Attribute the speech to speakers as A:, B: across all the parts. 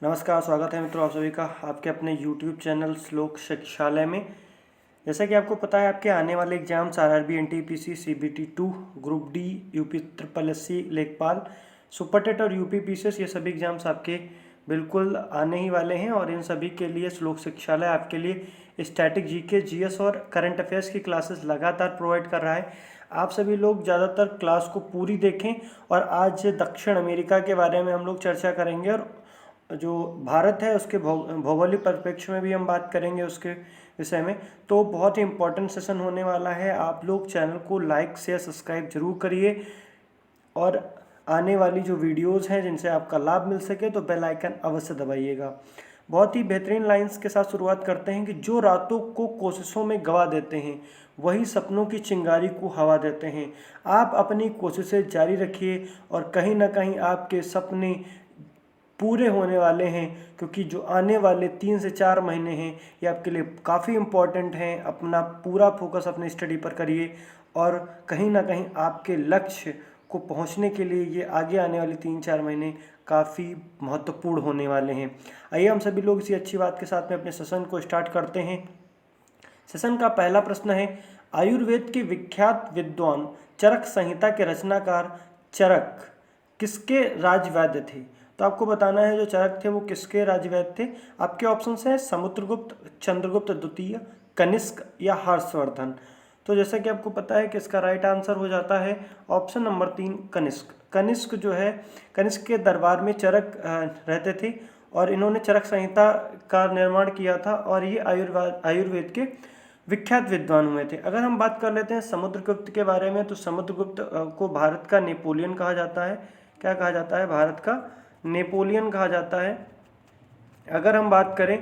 A: नमस्कार, स्वागत है मित्रों आप सभी का आपके अपने YouTube चैनल श्लोक शिक्षालय में। जैसा कि आपको पता है, आपके आने वाले exams RRB NTPC CBT 2 group D UP triple SC लेखपाल सुपर टेट और यूपी PCS ये सभी एग्जाम्स आपके बिल्कुल आने ही वाले हैं। और इन सभी के लिए श्लोक शिक्षालय आपके लिए स्टैटिक GK GS और करंट अफेयर्स की क्लासेस लगातार प्रोवाइड कर रहा है। आप सभी लोग ज़्यादातर क्लास को पूरी देखें। और आज दक्षिण अमेरिका के बारे में हम लोग चर्चा करेंगे और जो भारत है उसके भौगोलिक परिप्रेक्ष्य में भी हम बात करेंगे उसके विषय में। तो बहुत ही इम्पोर्टेंट सेशन होने वाला है। आप लोग चैनल को लाइक शेयर सब्सक्राइब जरूर करिए और आने वाली जो वीडियोस हैं जिनसे आपका लाभ मिल सके तो बेल आइकन अवश्य दबाइएगा। बहुत ही बेहतरीन लाइंस के साथ शुरुआत करते हैं कि जो रातों को कोशिशों में गवा देते हैं वही सपनों की चिंगारी को हवा देते हैं। आप अपनी कोशिशें जारी रखिए और कहीं ना कहीं आपके सपने पूरे होने वाले हैं, क्योंकि जो आने वाले 3 से 4 महीने हैं ये आपके लिए काफ़ी इम्पोर्टेंट हैं। अपना पूरा फोकस अपने स्टडी पर करिए और कहीं ना कहीं आपके लक्ष्य को पहुंचने के लिए ये आगे आने वाले 3-4 महीने काफ़ी महत्वपूर्ण होने वाले हैं। आइए हम सभी लोग इसी अच्छी बात के साथ में अपने सेशन को स्टार्ट करते हैं। सेशन का पहला प्रश्न है, आयुर्वेद के विख्यात विद्वान चरक संहिता के रचनाकार चरक किसके राजवैद्य थे? तो आपको बताना है जो चरक थे वो किसके राजवैद्य थे। आपके ऑप्शंस हैं समुद्रगुप्त, चंद्रगुप्त द्वितीय, कनिष्क या हर्षवर्धन। तो जैसा कि आपको पता है कि इसका राइट आंसर हो जाता है ऑप्शन नंबर 3 कनिष्क। कनिष्क जो है, कनिष्क के दरबार में चरक रहते थे और इन्होंने चरक संहिता का निर्माण किया था और ये आयुर्वेद के विख्यात विद्वान हुए थे। अगर हम बात कर लेते हैं समुद्रगुप्त के बारे में, तो समुद्रगुप्त को भारत का नेपोलियन कहा जाता है। क्या कहा जाता है? भारत का नेपोलियन कहा जाता है। अगर हम बात करें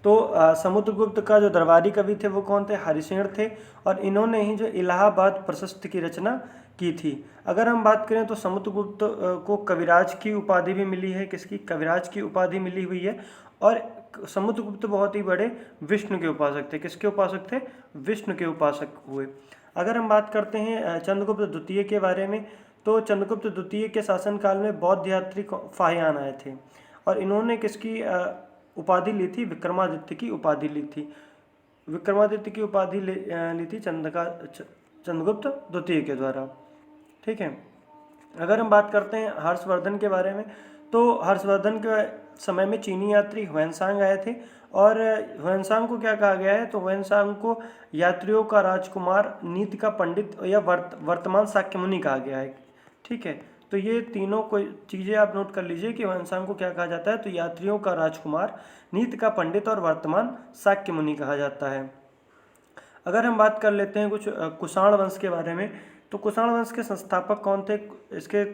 A: तो समुद्रगुप्त का जो दरबारी कवि थे वो कौन थे? हरिशेण थे और इन्होंने ही जो इलाहाबाद प्रशस्ति की रचना की थी। अगर हम बात करें तो समुद्रगुप्त को कविराज की उपाधि भी मिली है। किसकी? कविराज की उपाधि मिली हुई है। और समुद्रगुप्त बहुत ही बड़े विष्णु के उपासक थे। किसके उपासक थे? विष्णु के उपासक हुए। अगर हम बात करते हैं चंद्रगुप्त द्वितीय के बारे में, तो चंद्रगुप्त द्वितीय के शासनकाल में बौद्ध यात्री फाहियान आए थे और इन्होंने किसकी उपाधि ली थी? विक्रमादित्य की उपाधि ली थी। विक्रमादित्य की उपाधि ली थी चंद्रगुप्त द्वितीय के द्वारा। ठीक है। अगर हम बात करते हैं हर्षवर्धन के बारे में, तो हर्षवर्धन के समय में चीनी यात्री ह्वेनसांग आए थे और ह्वेनसांग को क्या कहा गया है? तो ह्वेनसांग को यात्रियों का राजकुमार, नीति का पंडित या वर्तमान शाक्यमुनि कहा गया है। ठीक है, तो ये तीनों को चीज़ें आप नोट कर लीजिए कि ह्वेनसांग को क्या कहा जाता है? तो यात्रियों का राजकुमार, नीति का पंडित और वर्तमान शाक्यमुनि कहा जाता है। अगर हम बात कर लेते हैं कुछ कुषाण वंश के बारे में, तो कुषाण वंश के संस्थापक कौन थे? इसके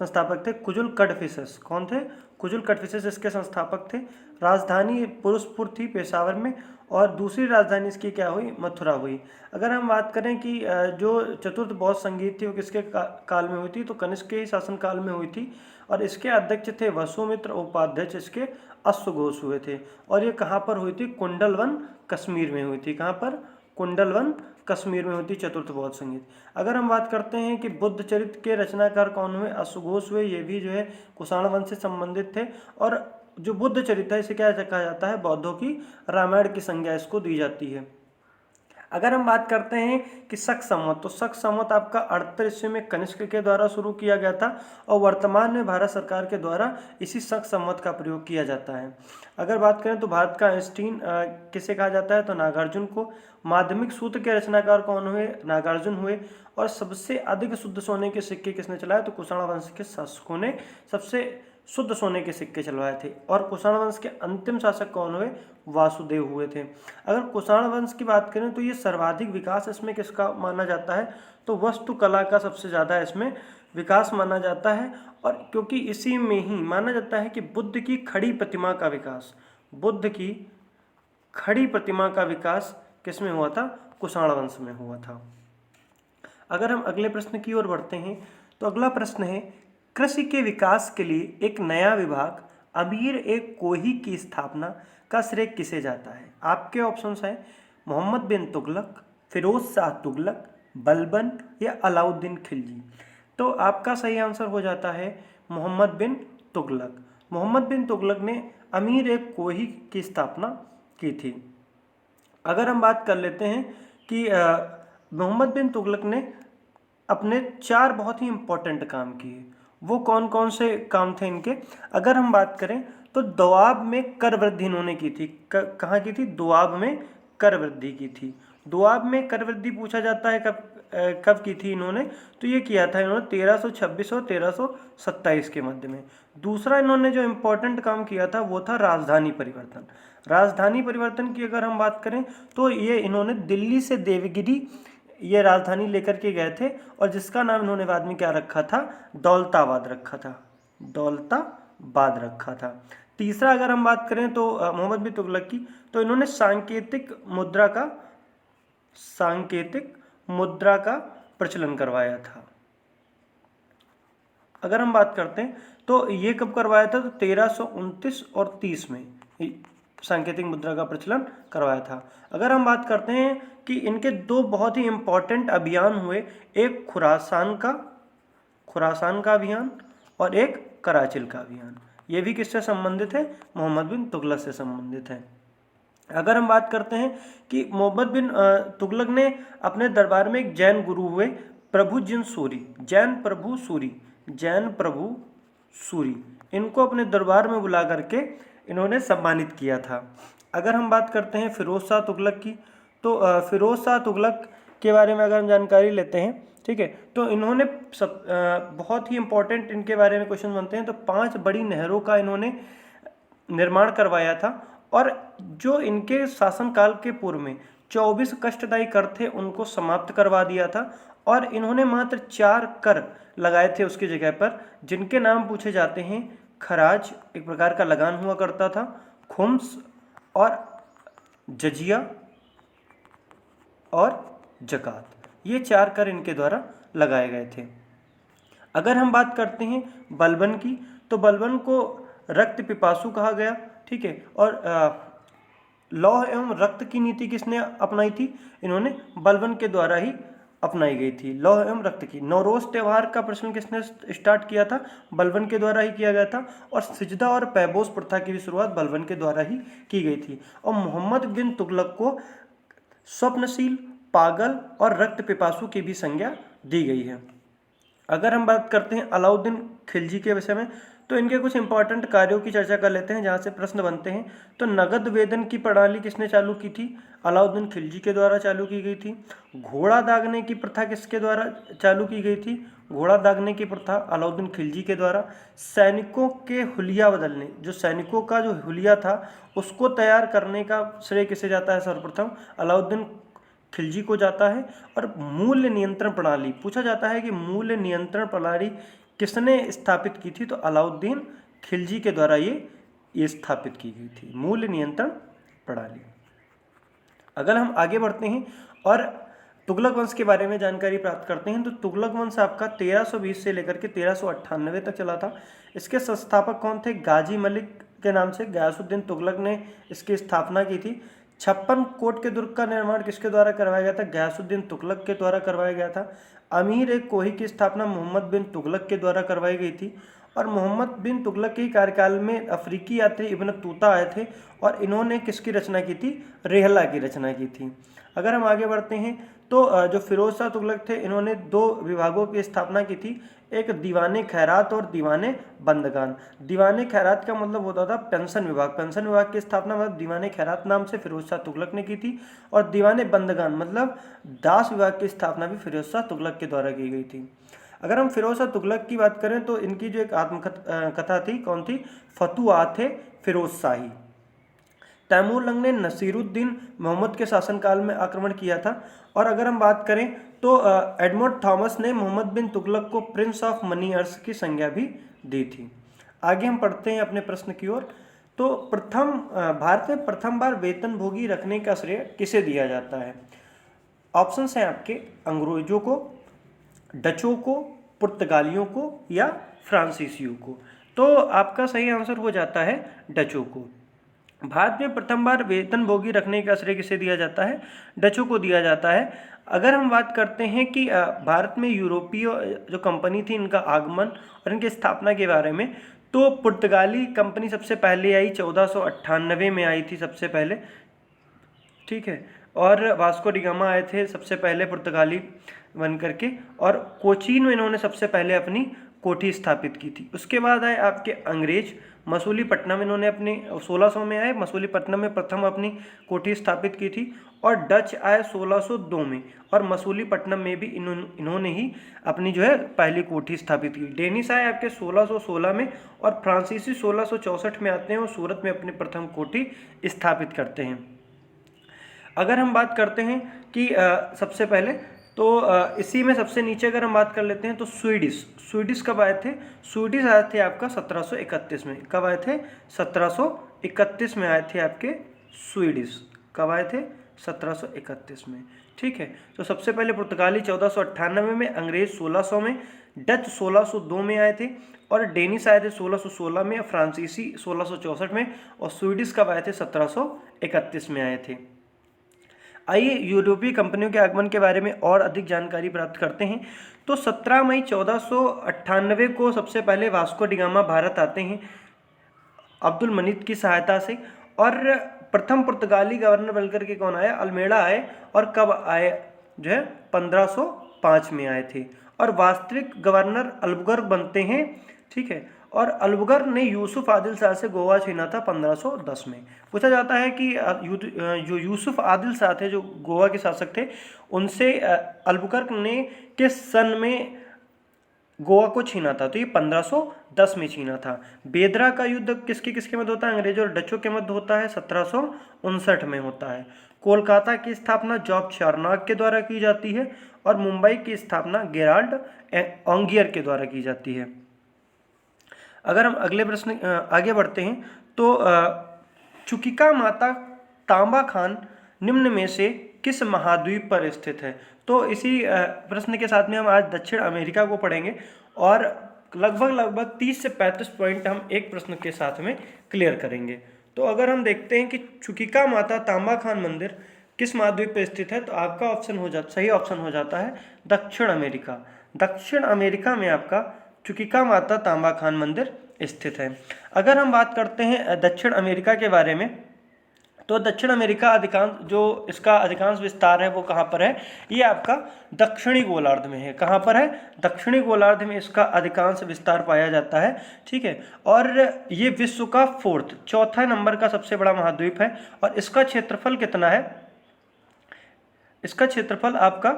A: संस्थापक थे कुजुल कड़फिसेस। कौन थे? कुजुल कड़फिसेस इसके संस्थापक थे। राजधानी पुरुषपुर थी पेशावर में और दूसरी राजधानी इसकी क्या हुई? मथुरा हुई। अगर हम बात करें कि जो चतुर्थ बौद्ध संगीत थी वो किसके काल में हुई थी? तो कनिष्क के ही शासन काल में हुई थी और इसके अध्यक्ष थे वसुमित्र, उपाध्यक्ष इसके अश्वघोष हुए थे। और ये कहाँ पर हुई थी? कुंडलवन कश्मीर में हुई थी। कहाँ पर? कुंडलवन कश्मीर में होती चतुर्थ बौद्ध संगीत। अगर हम बात करते हैं कि बुद्ध चरित्र के रचनाकार कौन हुए? अश्वघोष हुए। ये भी जो है कुषाण वंश से संबंधित थे और जो बुद्ध चरित्र है इसे क्या कहा जाता है? बौद्धों की रामायण की संज्ञा इसको दी जाती है। अगर हम बात करते हैं कि शक संवत, तो शक संवत आपका 38 ईस्वी में कनिष्क के द्वारा शुरू किया गया था और वर्तमान में भारत सरकार के द्वारा इसी शक संवत का प्रयोग किया जाता है। अगर बात करें तो भारत का आइंस्टीन किसे कहा जाता है? तो नागार्जुन को। माध्यमिक सूत्र के रचनाकार कौन हुए? नागार्जुन हुए। और सबसे अधिक शुद्ध सोने के सिक्के किसने चलाए? तो कुषाण वंश के शासकों ने सबसे शुद्ध सोने के सिक्के चलवाए थे। और कुषाण वंश के अंतिम शासक कौन हुए? वासुदेव हुए थे। अगर कुषाण वंश की बात करें तो ये सर्वाधिक विकास इसमें किसका माना जाता है? तो वास्तुकला का सबसे ज़्यादा इसमें विकास माना जाता है। और क्योंकि इसी में ही माना जाता है कि बुद्ध की खड़ी प्रतिमा का विकास, बुद्ध की खड़ी प्रतिमा का विकास किसमें हुआ था? कुषाण वंश में हुआ था। अगर हम अगले प्रश्न की ओर बढ़ते हैं तो अगला प्रश्न है, कृषि के विकास के लिए एक नया विभाग अमीर एक कोही की स्थापना का श्रेय किसे जाता है? आपके ऑप्शंस हैं मोहम्मद बिन तुगलक, फिरोज शाह तुगलक, बलबन या अलाउद्दीन खिलजी। तो आपका सही आंसर हो जाता है मोहम्मद बिन तुगलक। मोहम्मद बिन तुगलक ने अमीर एक कोही की स्थापना की थी। अगर हम बात कर लेते हैं कि मोहम्मद बिन तुगलक ने अपने 4 बहुत ही इम्पोर्टेंट काम किए, वो कौन कौन से काम थे इनके। अगर हम बात करें तो दोआब में कर वृद्धि इन्होंने की थी। कहाँ की थी? दोआब में कर वृद्धि की थी। दोआब में कर वृद्धि पूछा जाता है कब की थी इन्होंने, तो ये किया था इन्होंने 1326 और 1327 के मध्य में। दूसरा इन्होंने जो इम्पोर्टेंट काम किया था वो था राजधानी परिवर्तन। राजधानी परिवर्तन की अगर हम बात करें तो ये इन्होंने दिल्ली से देवगिरी ये राजधानी लेकर के गए थे, और जिसका नाम इन्होंने बाद में क्या रखा था? दौलताबाद रखा था। दौलताबाद रखा था। तीसरा अगर हम बात करें तो मोहम्मद बिन तुगलक की, तो इन्होंने सांकेतिक मुद्रा का प्रचलन करवाया था। अगर हम बात करते हैं तो ये कब करवाया था? तो 1329 और 30 में सांकेतिक मुद्रा का प्रचलन करवाया था। अगर हम बात करते हैं कि इनके 2 बहुत ही इम्पोर्टेंट अभियान हुए, एक खुरासान का अभियान और एक कराचिल का अभियान। ये भी किससे संबंधित है? मोहम्मद बिन तुगलक से संबंधित है। अगर हम बात करते हैं कि मोहम्मद बिन तुगलक ने अपने दरबार में एक जैन गुरु हुए जैन प्रभु सूरी, इनको अपने दरबार में बुला करके इन्होंने सम्मानित किया था। अगर हम बात करते हैं फिरोज शाह तुगलक की, तो फिरोज शाह तुगलक के बारे में अगर हम जानकारी लेते हैं, ठीक है, तो इन्होंने बहुत ही इंपॉर्टेंट इनके बारे में क्वेश्चन बनते हैं। तो 5 बड़ी नहरों का इन्होंने निर्माण करवाया था, और जो इनके शासनकाल के पूर्व में 24 कष्टदायी कर थे उनको समाप्त करवा दिया था, और इन्होंने मात्र 4 कर लगाए थे उसकी जगह पर, जिनके नाम पूछे जाते हैं खराज, एक प्रकार का लगान हुआ करता था, खुम्स और जजिया और जकात। ये 4 कर इनके द्वारा लगाए गए थे। अगर हम बात करते हैं बलबन की, तो बलबन को रक्त पिपासु कहा गया, ठीक है, और लौह एवं रक्त की नीति किसने अपनाई थी? इन्होंने बलबन के द्वारा ही अपनाई गई थी, लौह एवं रक्त की। नौरोज त्यौहार का प्रचलन किसने स्टार्ट किया था? बलबन के द्वारा ही किया गया था, और सिजदा और पैबोस प्रथा की भी शुरुआत बलबन के द्वारा ही की गई थी। और मोहम्मद बिन तुगलक को स्वप्नशील, पागल और रक्त पिपासु की भी संज्ञा दी गई है। अगर हम बात करते हैं अलाउद्दीन खिलजी के विषय में, तो इनके कुछ इंपॉर्टेंट कार्यों की चर्चा कर लेते हैं जहाँ से प्रश्न बनते हैं। तो नगद वेतन की प्रणाली किसने चालू की थी? अलाउद्दीन खिलजी के द्वारा चालू की गई थी। घोड़ा दागने की प्रथा किसके द्वारा चालू की गई थी? घोड़ा दागने की प्रथा अलाउद्दीन खिलजी के द्वारा। सैनिकों के हुलिया बदलने, जो सैनिकों का जो हुलिया था उसको तैयार करने का श्रेय किसे जाता है? सर्वप्रथम अलाउद्दीन खिलजी को जाता है। और मूल्य नियंत्रण प्रणाली पूछा जाता है कि मूल्य नियंत्रण प्रणाली किसने स्थापित की थी? तो अलाउद्दीन खिलजी के द्वारा ये स्थापित की गई थी, मूल्य नियंत्रण प्रणाली। अगर हम आगे बढ़ते हैं और तुगलक वंश के बारे में जानकारी प्राप्त करते हैं, तो तुगलक वंश आपका 1320 से लेकर के 1398 तक चला था। इसके संस्थापक कौन थे? गाजी मलिक के नाम से गयासुद्दीन तुगलक ने इसकी स्थापना की थी। 56 कोट के दुर्ग का निर्माण किसके द्वारा करवाया गया था? गयासुद्दीन तुगलक के द्वारा करवाया गया था। अमीर एक कोही की स्थापना मोहम्मद बिन तुगलक के द्वारा करवाई गई थी। और मोहम्मद बिन तुगलक के कार्यकाल में अफ्रीकी यात्री इब्न तूता आए थे, और इन्होंने किसकी रचना की थी? रेहला की रचना की थी। अगर हम आगे बढ़ते हैं तो जो फिरोज शाह तुगलक थे, इन्होंने 2 विभागों की स्थापना की थी, एक दीवाने खैरात और दीवाने बंदगान। दीवाने खैरात का मतलब होता था पेंशन विभाग। पेंशन विभाग की स्थापना मतलब दीवाने खैरात नाम से फिरोज शाह तुगलक ने की थी। और दीवाने बंदगान मतलब दास विभाग की स्थापना भी फिरोज शाह तुगलक के द्वारा की गई थी। अगर हम फिरोज शाह तुगलक की बात करें तो इनकी जो एक आत्मकथा थी, कौन थी? फतुआत फिरोज शाही। तैमूर ने नसीरुद्दीन मोहम्मद के शासनकाल में आक्रमण किया था। और अगर हम बात करें तो एडमंड थॉमस ने मोहम्मद बिन तुगलक को प्रिंस ऑफ मनी अर्स की संज्ञा भी दी थी। आगे हम पढ़ते हैं अपने प्रश्न की ओर। तो भारत में प्रथम बार वेतनभोगी रखने का श्रेय किसे दिया जाता है? ऑप्शंस हैं आपके, अंग्रेजों को, डचों को, पुर्तगालियों को या फ्रांसीसियों को। तो आपका सही आंसर हो जाता है डचों को। भारत में प्रथम बार वेतनभोगी रखने का श्रेय किसे दिया जाता है? डचों को दिया जाता है। अगर हम बात करते हैं कि भारत में यूरोपीय जो कंपनी थी इनका आगमन और इनकी स्थापना के बारे में, तो पुर्तगाली कंपनी सबसे पहले आई 1498 में आई थी सबसे पहले, ठीक है। और वास्को डी गामा आए थे सबसे पहले पुर्तगाली बन करके, और कोचीन में इन्होंने सबसे पहले अपनी कोठी स्थापित की थी। उसके बाद आए आपके अंग्रेज, मसूलीपट्टनम इन्होंने अपनी 1600 में आए, मसूलीपट्टनम में प्रथम अपनी कोठी स्थापित की थी। और डच आए 1602 में, और मसूलीपट्टनम में भी इन्होंने ही अपनी जो है पहली कोठी स्थापित की। डेनिश आए आपके 1616 में, और फ्रांसीसी 1664 में आते हैं और सूरत में अपनी प्रथम कोठी स्थापित करते हैं। अगर हम बात करते हैं कि सबसे पहले तो इसी में सबसे नीचे अगर हम बात कर लेते हैं तो स्वीडिश कब आए थे? स्वीडिश आए थे आपका 1731 में। कब आए थे? 1731 में आए थे आपके स्वीडिश। कब आए थे? 1731 में, ठीक है। तो सबसे पहले पुर्तगाली 1498 में, अंग्रेज 1600 में, डच 1602 में आए थे, और डेनिश आए थे 1616 में, फ्रांसीसी 1664 में, और स्वीडिश कब आए थे? 1731 में आए थे। आइए यूरोपीय कंपनियों के आगमन के बारे में और अधिक जानकारी प्राप्त करते हैं। तो 17 मई 1498 को सबसे पहले वास्को डी गामा भारत आते हैं अब्दुल मजीद की सहायता से, और प्रथम पुर्तगाली गवर्नर बनकर के कौन आया? अल्मेड़ा आए। और कब आए? जो है 1505 में आए थे। और वास्तविक गवर्नर अलबुकर्क बनते हैं, ठीक है। और अलबुकर्क ने यूसुफ आदिल शाह से गोवा छीना था 1510 में। पूछा जाता है कि जो यूसुफ आदिल शाह थे, जो गोवा के शासक थे, उनसे अलबुकर्क ने किस सन में गोवा को छीना था? तो ये 1510 में छीना था। बेदरा का युद्ध किसके किसके मध्य होता है? अंग्रेजों और डचों के मध्य होता है, 1759 में होता है। कोलकाता की स्थापना जॉब चार्नॉग के द्वारा की जाती है, और मुंबई की स्थापना गेराल्ड ओंगियर के द्वारा की जाती है। अगर हम अगले प्रश्न आगे बढ़ते हैं तो चुकिका माता तांबा खान निम्न में से किस महाद्वीप पर स्थित है? तो इसी प्रश्न के साथ में हम आज दक्षिण अमेरिका को पढ़ेंगे, और लगभग 30 से 35 पॉइंट हम एक प्रश्न के साथ में क्लियर करेंगे। तो अगर हम देखते हैं कि चुकिका माता तांबा खान मंदिर किस महाद्वीप पर स्थित है, तो आपका सही ऑप्शन हो जाता है दक्षिण अमेरिका। दक्षिण अमेरिका में आपका चुकिका माता तांबा खान मंदिर स्थित है। अगर हम बात करते हैं दक्षिण अमेरिका के बारे में, तो दक्षिण अमेरिका अधिकांश विस्तार है वो कहाँ पर है? ये आपका दक्षिणी गोलार्ध में है। कहाँ पर है? दक्षिणी गोलार्ध में इसका अधिकांश विस्तार पाया जाता है, ठीक है। और ये विश्व का चौथा नंबर का सबसे बड़ा महाद्वीप है। और इसका क्षेत्रफल कितना है? इसका क्षेत्रफल आपका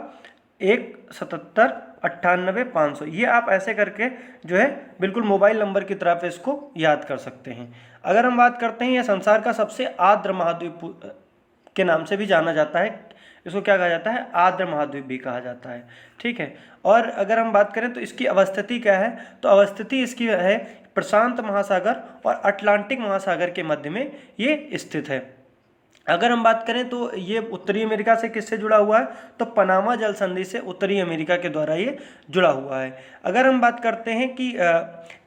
A: 1,77,98,500। ये आप ऐसे करके जो है बिल्कुल मोबाइल नंबर की तरह पे इसको याद कर सकते हैं। अगर हम बात करते हैं, यह संसार का सबसे आर्द्र महाद्वीप के नाम से भी जाना जाता है। इसको क्या कहा जाता है? आर्द्र महाद्वीप भी कहा जाता है, ठीक है। और अगर हम बात करें तो इसकी अवस्थिति क्या है? तो अवस्थिति इसकी है प्रशांत महासागर और अटलांटिक महासागर के मध्य में ये स्थित है। अगर हम बात करें तो ये उत्तरी अमेरिका से किससे जुड़ा हुआ है? तो पनामा जल संधि से उत्तरी अमेरिका के द्वारा ये जुड़ा हुआ है। अगर हम बात करते हैं कि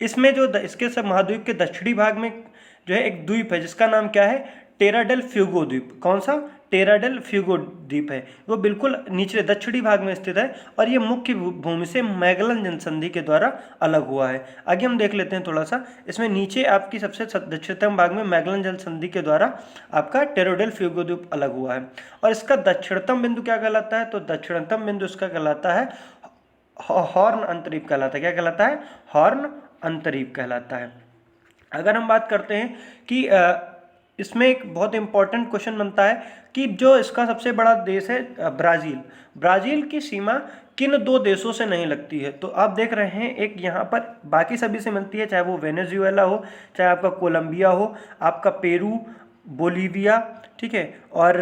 A: इसमें जो इसके सब महाद्वीप के दक्षिणी भाग में जो है एक द्वीप है जिसका नाम क्या है? टेरा डेल फ्यूगो द्वीप। कौन सा? टेरा डेल फ्यूगो द्वीप है। वो बिल्कुल निचले दक्षिणी भाग में स्थित है, और ये मुख्य भूमि से मैगलन जनसंधि के द्वारा अलग हुआ है। आगे हम देख लेते हैं थोड़ा सा। इसमें नीचे आपकी सबसे दक्षिणतम भाग में मैगलन जनसंधि के द्वारा आपका टेरा डेल फ्यूगो द्वीप अलग हुआ है। और इसका दक्षिणतम बिंदु क्या कहलाता है? तो दक्षिणतम बिंदु इसका कहलाता है हॉर्न अंतरीप कहलाता है। क्या कहलाता है? हॉर्न अंतरीप कहलाता है। अगर हम बात करते हैं कि इसमें एक बहुत इंपॉर्टेंट क्वेश्चन बनता है कि जो इसका सबसे बड़ा देश है ब्राज़ील की सीमा किन दो देशों से नहीं लगती है? तो आप देख रहे हैं, एक यहाँ पर बाकी सभी से मिलती है, चाहे वो वेनेजुएला हो, चाहे आपका कोलंबिया हो, आपका पेरू, बोलीविया, ठीक है, और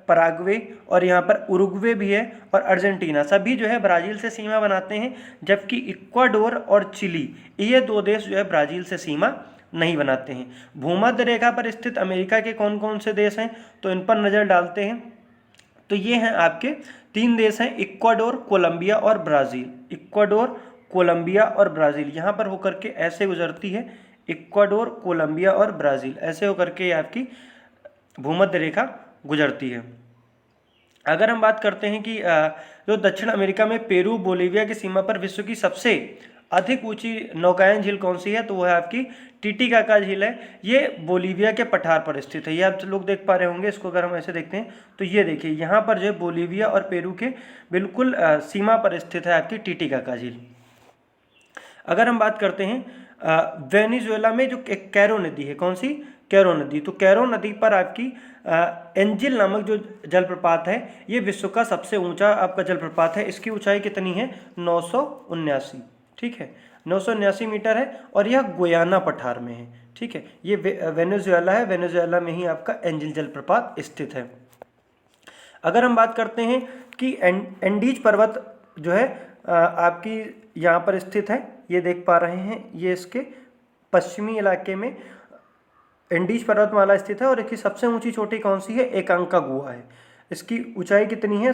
A: पराग्वे, और यहाँ पर उरुग्वे भी है, और अर्जेंटीना, सभी जो है ब्राज़ील से सीमा बनाते हैं। जबकि इक्वाडोर और चिली, ये दो देश जो है ब्राज़ील से सीमा नहीं बनाते हैं। भूमध्य रेखा पर स्थित अमेरिका के कौन कौन से देश हैं? तो इन पर नज़र डालते हैं। तो ये हैं आपके 3 देश हैं, इक्वाडोर, कोलंबिया और ब्राज़ील। इक्वाडोर, कोलंबिया और ब्राज़ील यहाँ पर होकर के ऐसे गुजरती है, इक्वाडोर, कोलंबिया और ब्राज़ील, ऐसे होकर के आपकी भूमध्य रेखा गुजरती है। अगर हम बात करते हैं कि जो दक्षिण अमेरिका में पेरू, बोलीविया की सीमा पर विश्व की सबसे अधिक ऊंची नौकायन झील कौन सी है, तो वो है आपकी टीटीकाका झील है। ये बोलीविया के पठार पर स्थित है। ये आप लोग देख पा रहे होंगे। इसको अगर हम ऐसे देखते हैं तो ये देखिए यहाँ पर जो है बोलीविया और पेरू के बिल्कुल सीमा पर स्थित है आपकी टीटीकाका झील। अगर हम बात करते हैं वेनेजुएला में जो एक कैरो नदी है, कौन सी, कैरो नदी, तो कैरो नदी पर आपकी एंजिल नामक जो जलप्रपात है ये विश्व का सबसे ऊंचा आपका जलप्रपात है। इसकी ऊंचाई कितनी है, 979, ठीक है, 979 मीटर है और यह गुयाना पठार में है, ठीक है। ये वेनेजुएला है, वेनेजुएला में ही आपका एंजिल जलप्रपात स्थित है। अगर हम बात करते हैं कि एंडीज पर्वत जो है आपकी यहाँ पर स्थित है, ये देख पा रहे हैं, ये इसके पश्चिमी इलाके में एंडीज पर्वतमाला स्थित है और इसकी सबसे ऊंची चोटी कौन सी है, एकांका गुहा है। इसकी ऊंचाई कितनी है,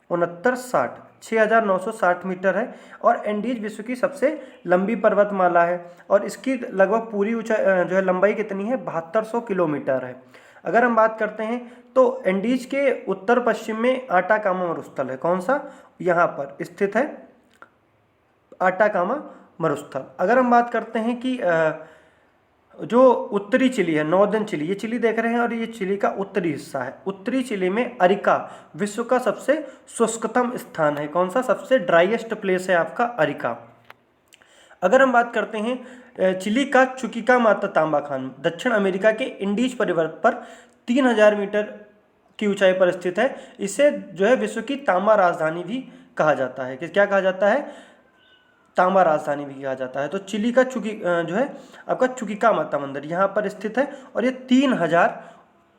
A: 6960 मीटर है और एंडीज विश्व की सबसे लंबी पर्वतमाला है और इसकी लगभग पूरी ऊंचाई जो है लंबाई कितनी है, 7200 किलोमीटर है। अगर हम बात करते हैं तो एंडीज के उत्तर पश्चिम में आटाकामा मरुस्थल है, कौन सा, यहाँ पर स्थित है आटाकामा मरुस्थल। अगर हम बात करते हैं कि जो उत्तरी चिली है, नॉर्दर्न चिली, ये चिली देख रहे हैं और ये चिली का उत्तरी हिस्सा है। उत्तरी चिली में अरिका विश्व का सबसे शुष्कतम स्थान है, कौन सा, सबसे ड्राइएस्ट प्लेस है आपका अरिका। अगर हम बात करते हैं चिली का चुकिकामाता तांबा खान दक्षिण अमेरिका के इंडीज परिवर्त पर 3000 मीटर की ऊंचाई पर स्थित है। इसे जो है विश्व की तांबा राजधानी भी कहा जाता है। क्या कहा जाता है, तांबा राजधानी भी कहा जाता है। तो चिली का जो है आपका चुकिकामाता मंदिर यहाँ पर स्थित है और ये 3000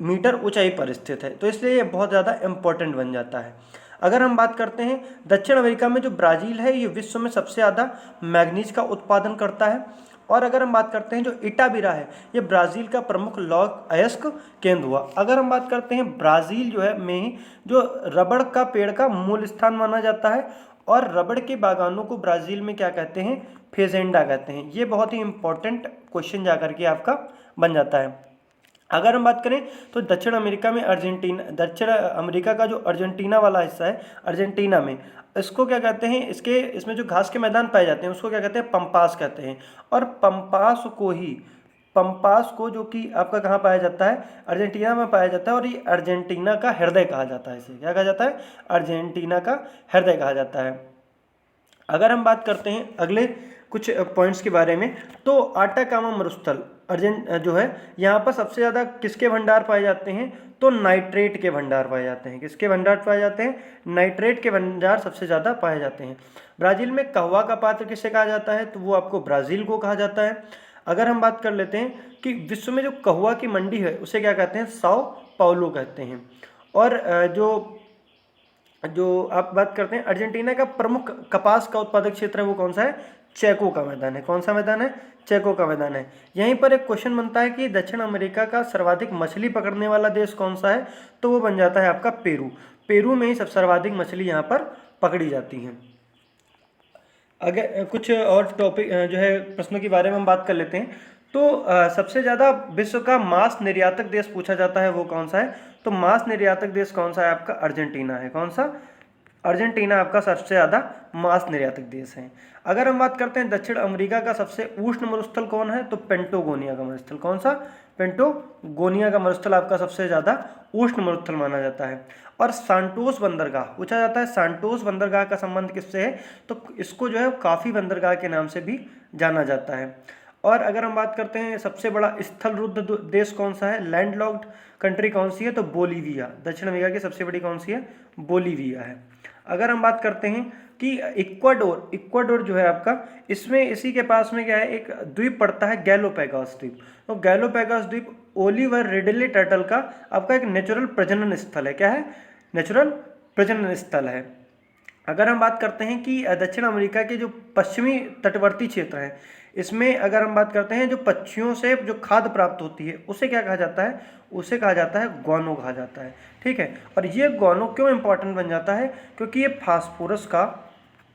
A: मीटर ऊंचाई पर स्थित है, तो इसलिए ये बहुत ज़्यादा इम्पोर्टेंट बन जाता है। अगर हम बात करते हैं दक्षिण अमेरिका में जो ब्राज़ील है ये विश्व में सबसे ज़्यादा मैग्नीज का उत्पादन करता है। और अगर हम बात करते हैं जो इटाबिरा है ये ब्राज़ील का प्रमुख लौह अयस्क केंद्र हुआ। अगर हम बात करते हैं ब्राज़ील जो है में जो रबड़ का पेड़ का मूल स्थान माना जाता है और रबड़ के बागानों को ब्राज़ील में क्या कहते हैं, फेजेंडा कहते हैं। ये बहुत ही इंपॉर्टेंट क्वेश्चन जाकर के आपका बन जाता है। अगर हम बात करें तो दक्षिण अमेरिका में दक्षिण अमेरिका का जो अर्जेंटीना वाला हिस्सा है, अर्जेंटीना में इसको क्या कहते हैं, इसमें जो घास के मैदान पाए जाते हैं उसको क्या कहते हैं, पंपास कहते हैं। और पंपास को जो कि आपका कहाँ पाया जाता है, अर्जेंटीना में पाया जाता है और ये अर्जेंटीना का हृदय कहा जाता है। इसे क्या कहा जाता है, अर्जेंटीना का हृदय कहा जाता है। अगर हम बात करते हैं अगले कुछ पॉइंट्स के बारे में तो आटाकामा मरुस्थल जो है यहाँ पर सबसे ज़्यादा किसके भंडार पाए जाते हैं, तो नाइट्रेट के भंडार पाए जाते हैं। किसके भंडार पाए जाते हैं, नाइट्रेट के भंडार सबसे ज़्यादा पाए जाते हैं। ब्राज़ील में कहवा का पात्र किसे कहा जाता है, तो वो आपको ब्राज़ील को कहा जाता है। अगर हम बात कर लेते हैं कि विश्व में जो कहवा की मंडी है उसे क्या कहते हैं, साओ पाउलो कहते हैं। और जो आप बात करते हैं अर्जेंटीना का प्रमुख कपास का उत्पादक क्षेत्र है वो कौन सा है, चेको का मैदान है। कौन सा मैदान है, चेको का मैदान है। यहीं पर एक क्वेश्चन बनता है कि दक्षिण अमेरिका का सर्वाधिक मछली पकड़ने वाला देश कौन सा है, तो वो बन जाता है आपका पेरू। पेरू में ही सब सर्वाधिक मछली यहाँ पर पकड़ी जाती हैं। अगर कुछ और टॉपिक जो है प्रश्नों के बारे में हम बात कर लेते हैं तो सबसे ज़्यादा विश्व का मांस निर्यातक देश पूछा जाता है वो कौन सा है, तो मांस निर्यातक देश कौन सा है आपका, अर्जेंटीना है। कौन सा, अर्जेंटीना आपका सबसे ज़्यादा मांस निर्यातक देश है। अगर हम बात करते हैं दक्षिण अमेरिका का सबसे उष्ण मरुस्थल कौन है, तो पेंटागोनिया का मरुस्थल। कौन सा, पेंटागोनिया का मरुस्थल आपका सबसे ज़्यादा उष्ण मरुस्थल माना जाता है। और सांटोस बंदरगाह पूछा जाता है, सांटोस बंदरगाह का संबंध किससे है, तो इसको जो है काफ़ी बंदरगाह के नाम से भी जाना जाता है। और अगर हम बात करते हैं सबसे बड़ा स्थलरुद्ध देश कौन सा है, लैंडलॉक्ड कंट्री कौन सी है, तो बोलीविया। दक्षिण अमेरिका की सबसे बड़ी कौन सी है, बोलीविया है। अगर हम बात करते हैं कि इक्वाडोर जो है आपका, इसमें इसी के पास में क्या है, एक द्वीप पड़ता है गैलोपैगोस द्वीप। तो गैलोपैगोस द्वीप ओलिवर रिडले टर्टल का आपका एक नेचुरल प्रजनन स्थल है। क्या है, नेचुरल प्रजनन स्थल है। अगर हम बात करते हैं कि दक्षिण अमेरिका के जो पश्चिमी तटवर्ती क्षेत्र हैं इसमें अगर हम बात करते हैं जो पक्षियों से जो खाद्य प्राप्त होती है उसे क्या कहा जाता है, उसे कहा जाता है गौनो कहा जाता है। ठीक है, और ये गौनो क्यों इंपॉर्टेंट बन जाता है, क्योंकि ये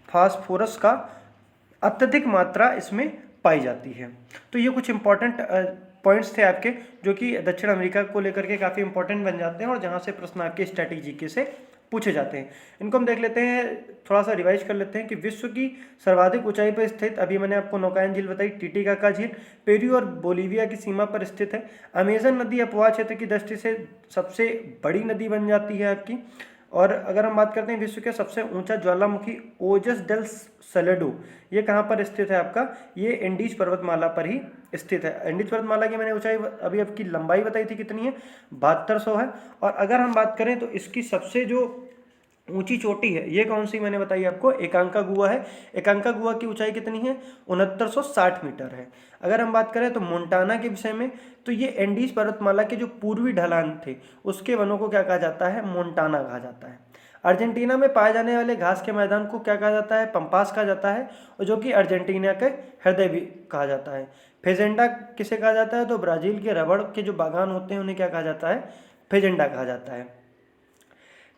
A: फास्फोरस का अत्यधिक मात्रा इसमें पाई जाती है। तो ये कुछ इंपॉर्टेंट पॉइंट्स थे आपके जो कि दक्षिण अमेरिका को लेकर के काफ़ी इंपॉर्टेंट बन जाते हैं और जहाँ से प्रश्न आपके स्ट्रैटेजी के से पूछे जाते हैं। इनको हम देख लेते हैं, थोड़ा सा रिवाइज कर लेते हैं कि विश्व की सर्वाधिक ऊंचाई पर स्थित, अभी मैंने आपको नौकायन झील बताई, टिटिकाका झील पेरू और बोलीविया की सीमा पर स्थित है। अमेजन नदी अपवाह क्षेत्र की दृष्टि से सबसे बड़ी नदी बन जाती है आपकी। और अगर हम बात करते हैं विश्व के सबसे ऊंचा ज्वालामुखी ओजस डेल सलेडो, ये कहाँ पर स्थित है आपका, ये एंडीज पर्वतमाला पर ही स्थित है। एंडीज पर्वतमाला की मैंने ऊंचाई अभी आपकी लंबाई बताई थी कितनी है, 7200 है। और अगर हम बात करें तो इसकी सबसे जो ऊंची चोटी है ये कौन सी मैंने बताई आपको, एकांकागुआ है। एकांकागुआ की ऊंचाई कितनी है, 6960 मीटर है। अगर हम बात करें तो मोन्टाना के विषय में, तो ये एंडीज पर्वतमाला के जो पूर्वी ढलान थे उसके वनों को क्या कहा जाता है, मोन्टाना कहा जाता है। अर्जेंटीना में पाए जाने वाले घास के मैदान को क्या कहा जाता है, पंपास कहा जाता है, और जो कि अर्जेंटीना के हृदय भी कहा जाता है। फेजेंडा किसे कहा जाता है, तो ब्राजील के रबड़ के जो बागान होते हैं उन्हें क्या कहा जाता है, फेजेंडा कहा जाता है।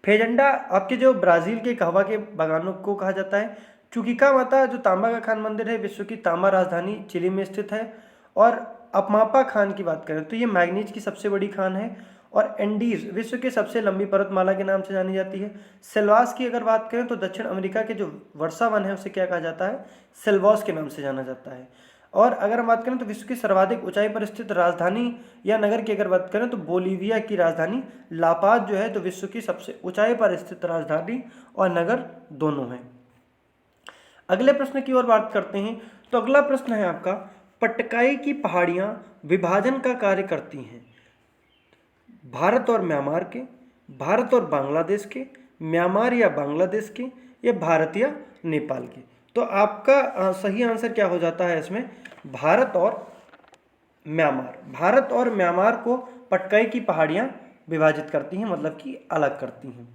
A: फेजेंडा आपके जो ब्राजील के कहवा के बागानों को कहा जाता है। चुकिकामाता जो तांबा का खान मंदिर है, विश्व की तांबा राजधानी चिली में स्थित है। और अपमापा खान की बात करें तो ये मैग्नीज की सबसे बड़ी खान है। और एंडीज विश्व के सबसे लंबी पर्वतमाला के नाम से जानी जाती है। सेल्वास की अगर बात करें तो दक्षिण अमेरिका के जो वर्षा वन है उसे क्या कहा जाता है, सेल्वास के नाम से जाना जाता है। और अगर हम बात करें तो विश्व की सर्वाधिक ऊंचाई पर स्थित राजधानी या नगर की अगर बात करें तो बोलीविया की राजधानी लापाज जो है तो विश्व की सबसे ऊंचाई पर स्थित राजधानी और नगर दोनों है। अगले प्रश्न की ओर बात करते हैं। तो अगला प्रश्न है आपका, पटकाई की पहाड़ियां विभाजन का कार्य करती हैं, भारत और म्यांमार के, भारत और बांग्लादेश के, म्यांमार या बांग्लादेश के, या भारत या नेपाल के। तो आपका सही आंसर क्या हो जाता है इसमें, भारत और म्यांमार। भारत और म्यांमार को पटकाई की पहाड़ियां विभाजित करती हैं, मतलब कि अलग करती हैं।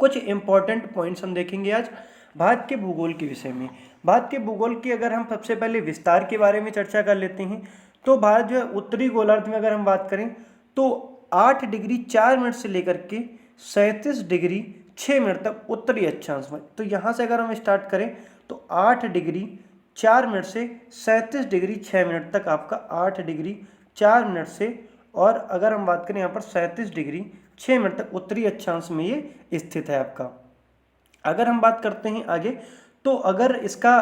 A: कुछ इंपॉर्टेंट पॉइंट्स हम देखेंगे आज भारत के भूगोल के विषय में। भारत के भूगोल की अगर हम सबसे पहले विस्तार के बारे में चर्चा कर लेते हैं तो भारत जो है उत्तरी गोलार्ध में अगर हम बात करें तो 8 डिग्री 4 मिनट से लेकर के 37 डिग्री 6 मिनट तक उत्तरी अक्षांश में। तो यहाँ से अगर हम स्टार्ट करें तो 8 डिग्री 4 मिनट से 37 डिग्री 6 मिनट तक आपका 8 डिग्री 4 मिनट से, और अगर हम बात करें यहाँ पर 37 डिग्री 6 मिनट तक उत्तरी अक्षांश में ये स्थित है आपका। अगर हम बात करते हैं आगे, तो अगर इसका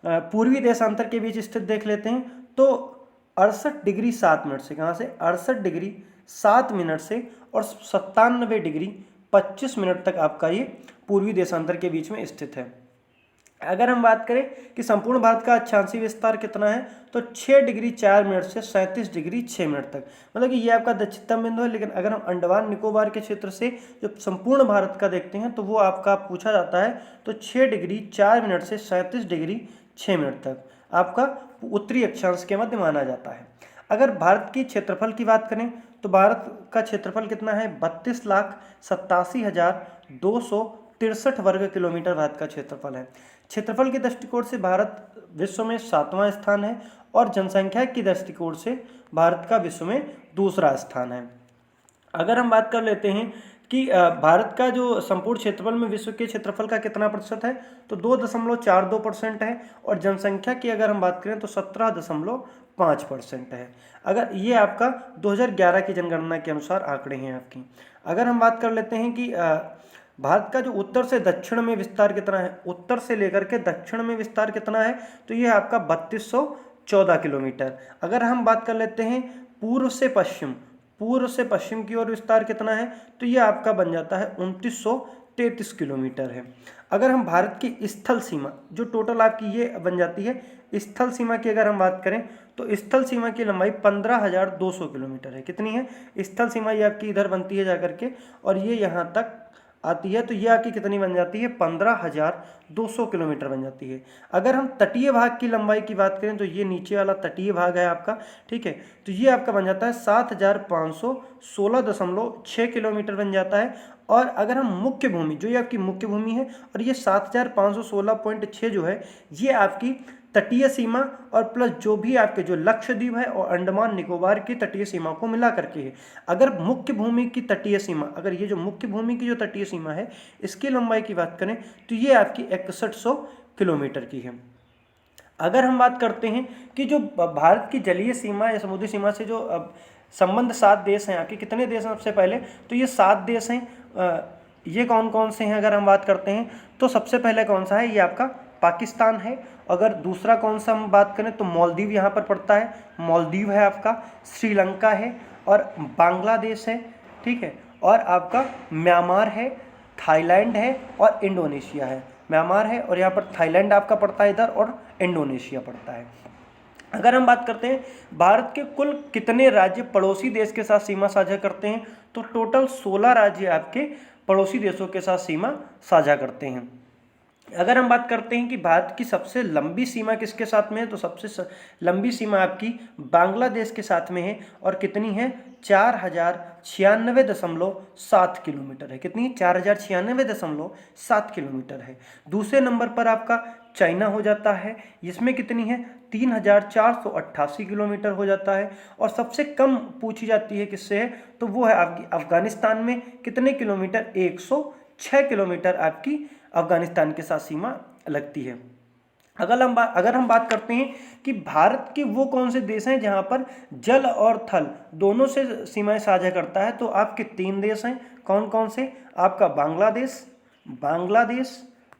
A: पूर्वी देशांतर के बीच स्थित देख लेते हैं तो 68 डिग्री 7 मिनट से, कहाँ से 68 डिग्री 7 मिनट से और 97 डिग्री 25 मिनट तक आपका ये पूर्वी देशांतर के बीच में स्थित है। अगर हम बात करें कि संपूर्ण भारत का अक्षांशीय विस्तार कितना है तो 6 डिग्री 4 मिनट से 37 डिग्री 6 मिनट तक, मतलब कि ये आपका दक्षिणतम बिंदु है। लेकिन अगर हम अंडमान निकोबार के क्षेत्र से जो संपूर्ण भारत का देखते हैं तो वो आपका पूछा जाता है तो 6 डिग्री 4 मिनट से 37 डिग्री 6 मिनट तक आपका उत्तरी अक्षांश के मध्य माना जाता है। अगर भारत की क्षेत्रफल की बात करें तो भारत का क्षेत्रफल कितना है, 32,87,263 वर्ग किलोमीटर भारत का क्षेत्रफल है। क्षेत्रफल के दृष्टिकोण से भारत विश्व में 7वां स्थान है और जनसंख्या की दृष्टिकोण से भारत का विश्व में दूसरा स्थान है। अगर हम बात कर लेते हैं कि भारत का जो संपूर्ण क्षेत्रफल में विश्व के क्षेत्रफल का कितना प्रतिशत है तो 2.42% है, और जनसंख्या की अगर हम बात करें तो 17.5% है। अगर ये आपका 2011 की जनगणना के अनुसार आंकड़े हैं आपकी। अगर हम बात कर लेते हैं कि भारत का जो उत्तर से दक्षिण में विस्तार कितना है, उत्तर से लेकर के दक्षिण में विस्तार कितना है तो ये आपका 3214 किलोमीटर। अगर हम बात कर लेते हैं पूर्व से पश्चिम की ओर विस्तार कितना है तो ये आपका बन जाता है 2933 किलोमीटर है। अगर हम भारत की स्थल सीमा जो टोटल आपकी ये बन जाती है, स्थल सीमा की अगर हम बात करें तो स्थल सीमा की लंबाई 15,200 किलोमीटर है। कितनी है स्थल सीमा, ये आपकी इधर बनती है जाकर के और ये यहाँ तक आती है, तो ये आपकी कितनी बन जाती है 15,200 किलोमीटर बन जाती है। अगर हम तटीय भाग की लंबाई की बात करें तो ये नीचे वाला तटीय भाग है आपका, ठीक है, तो ये आपका बन जाता है 7,516.6 किलोमीटर बन जाता है। और अगर हम मुख्य भूमि, जो ये आपकी मुख्य भूमि है और ये 7,516.6 जो है ये आपकी तटीय सीमा और प्लस जो भी आपके जो लक्षद्वीप है और अंडमान निकोबार की तटीय सीमा को मिला करके है। अगर मुख्य भूमि की तटीय सीमा, अगर ये जो मुख्य भूमि की जो तटीय सीमा है इसकी लंबाई की बात करें तो ये आपकी 6100 किलोमीटर की है। अगर हम बात करते हैं कि जो भारत की जलीय सीमा या समुद्री सीमा से जो संबंध 7 देश हैं, आपके कितने देश हैं सबसे पहले तो ये 7 देश हैं। ये कौन कौन से हैं अगर हम बात करते हैं तो सबसे पहले कौन सा है, ये आपका पाकिस्तान है। अगर दूसरा कौन सा हम बात करें तो मालदीव यहाँ पर पड़ता है, मालदीव है आपका, श्रीलंका है और बांग्लादेश है, ठीक है, और आपका म्यांमार है, थाईलैंड है और इंडोनेशिया है। म्यांमार है और यहाँ पर थाईलैंड आपका पड़ता है इधर, और इंडोनेशिया पड़ता है। अगर हम बात करते हैं भारत के कुल कितने राज्य पड़ोसी देश के साथ सीमा साझा करते हैं, तो टोटल 16 राज्य आपके पड़ोसी देशों के साथ सीमा साझा करते हैं। अगर हम बात करते हैं कि भारत की सबसे लंबी सीमा किसके साथ में है, तो सबसे लंबी सीमा आपकी बांग्लादेश के साथ में है, और कितनी है, 4096.7 किलोमीटर है। कितनी, 4096.7 किलोमीटर है। दूसरे नंबर पर आपका चाइना हो जाता है, इसमें कितनी है, 3488 किलोमीटर हो जाता है। और सबसे कम पूछी जाती है किससे है, तो वो है आपकी अफगानिस्तान में। कितने किलोमीटर, 106 किलोमीटर आपकी अफगानिस्तान के साथ सीमा लगती है। अगर हम बात करते हैं कि भारत के वो कौन से देश हैं जहां पर जल और थल दोनों से सीमाएं साझा करता है, तो आपके 3 देश हैं। कौन कौन से, आपका बांग्लादेश,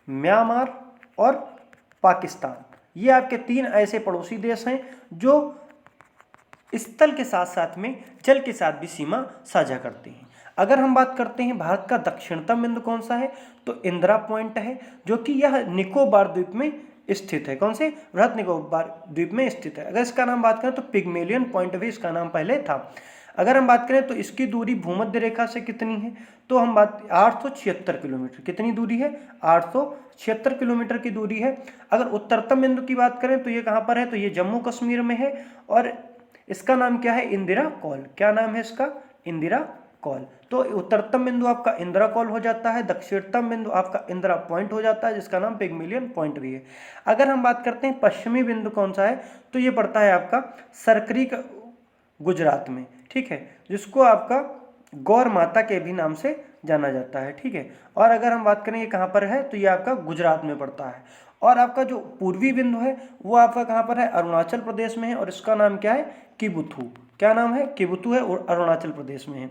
A: म्यांमार और पाकिस्तान। ये आपके 3 ऐसे पड़ोसी देश हैं जो स्थल के साथ साथ में जल के साथ भी सीमा साझा करते हैं। अगर हम बात करते हैं भारत का दक्षिणतम बिंदु कौन सा है, तो इंदिरा पॉइंट है, जो कि यह निकोबार द्वीप में स्थित है। कौन से, बृहद निकोबार द्वीप में स्थित है। अगर इसका नाम बात करें तो पिग्मेलियन पॉइंट भी इसका नाम पहले था। अगर हम बात करें तो इसकी दूरी भूमध्य रेखा से कितनी है, तो हम बात 876 किलोमीटर। कितनी दूरी है, 876 किलोमीटर की दूरी है। अगर उत्तरतम बिंदु की बात करें तो ये कहाँ पर है, तो ये जम्मू कश्मीर में है, और इसका नाम क्या है, इंदिरा कॉल। क्या नाम है इसका, इंदिरा कॉल। तो उत्तरतम बिंदु आपका इंदिरा कॉल हो जाता है, दक्षिणतम बिंदु आपका इंदिरा पॉइंट हो जाता है, जिसका नाम पिग्मेलियन पॉइंट भी है। अगर हम बात करते हैं पश्चिमी बिंदु कौन सा है, तो ये पड़ता है आपका सरकरी गुजरात में, ठीक है, जिसको आपका गौर माता के भी नाम से जाना जाता है, ठीक है। और अगर हम बात करें ये कहाँ पर है, तो ये आपका गुजरात में पड़ता है। और आपका जो पूर्वी बिंदु है वो आपका कहाँ पर है, अरुणाचल प्रदेश में है, और इसका नाम क्या है, किबुथु। क्या नाम है, किबुथु है, और अरुणाचल प्रदेश में है।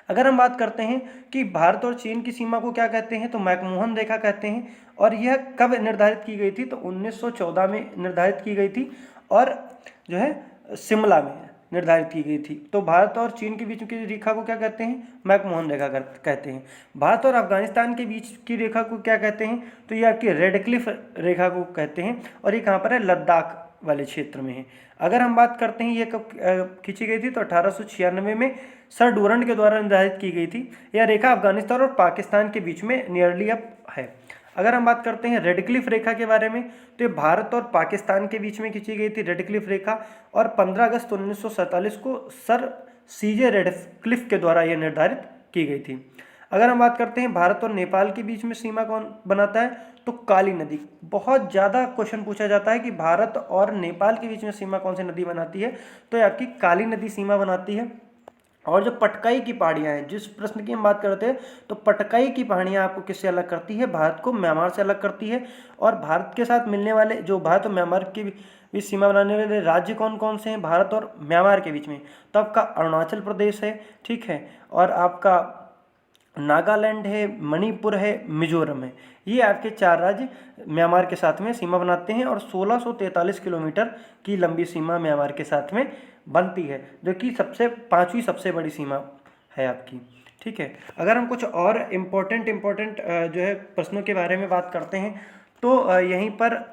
A: अगर हम बात करते हैं कि भारत और चीन की सीमा को क्या कहते हैं, तो मैकमोहन रेखा कहते हैं। और यह कब निर्धारित की गई थी, तो 1914 में निर्धारित की गई थी, और जो है शिमला में निर्धारित की गई थी। तो भारत और चीन के बीच की रेखा को क्या कहते हैं, मैकमोहन रेखा कहते हैं। भारत और अफगानिस्तान के बीच की रेखा को क्या कहते हैं, तो ये आपकी रेड क्लिफ रेखा को कहते हैं, और ये कहाँ पर है, लद्दाख वाले क्षेत्र में है। अगर हम बात करते हैं ये कब खींची गई थी, तो 1896 में सर डूरंड के द्वारा निर्धारित की गई थी। यह रेखा अफगानिस्तान और पाकिस्तान के बीच में नियरली अब है। अगर हम बात करते हैं रेड क्लिफ रेखा के बारे में, तो ये भारत और पाकिस्तान के बीच में खींची गई थी रेड क्लिफ रेखा, और 15 अगस्त 1947 को सर सीजे रेड क्लिफ के द्वारा यह निर्धारित की गई थी। अगर हम बात करते हैं भारत और नेपाल के बीच में सीमा कौन बनाता है, तो काली नदी। बहुत ज़्यादा क्वेश्चन पूछा जाता है कि भारत और नेपाल के बीच में सीमा कौन सी नदी बनाती है, तो ये आपकी काली नदी सीमा बनाती है। और जो पटकाई की पहाड़ियाँ हैं, जिस प्रश्न की हम बात करते हैं, तो पटकाई की पहाड़ियाँ आपको किससे अलग करती है, भारत को म्यांमार से अलग करती है। और भारत के साथ मिलने वाले जो भारत और म्यांमार की बीच सीमा बनाने वाले राज्य कौन कौन से हैं भारत और म्यांमार के बीच में, तो आपका अरुणाचल प्रदेश है, ठीक है, और आपका नागालैंड है, मणिपुर है, मिजोरम है। ये आपके 4 राज्य म्यांमार के साथ में सीमा बनाते हैं, और 1643 किलोमीटर की लंबी सीमा म्यांमार के साथ में बनती है, जो कि 5वीं सबसे बड़ी सीमा है आपकी, ठीक है। अगर हम कुछ और इम्पोर्टेंट जो है प्रश्नों के बारे में बात करते हैं, तो यहीं पर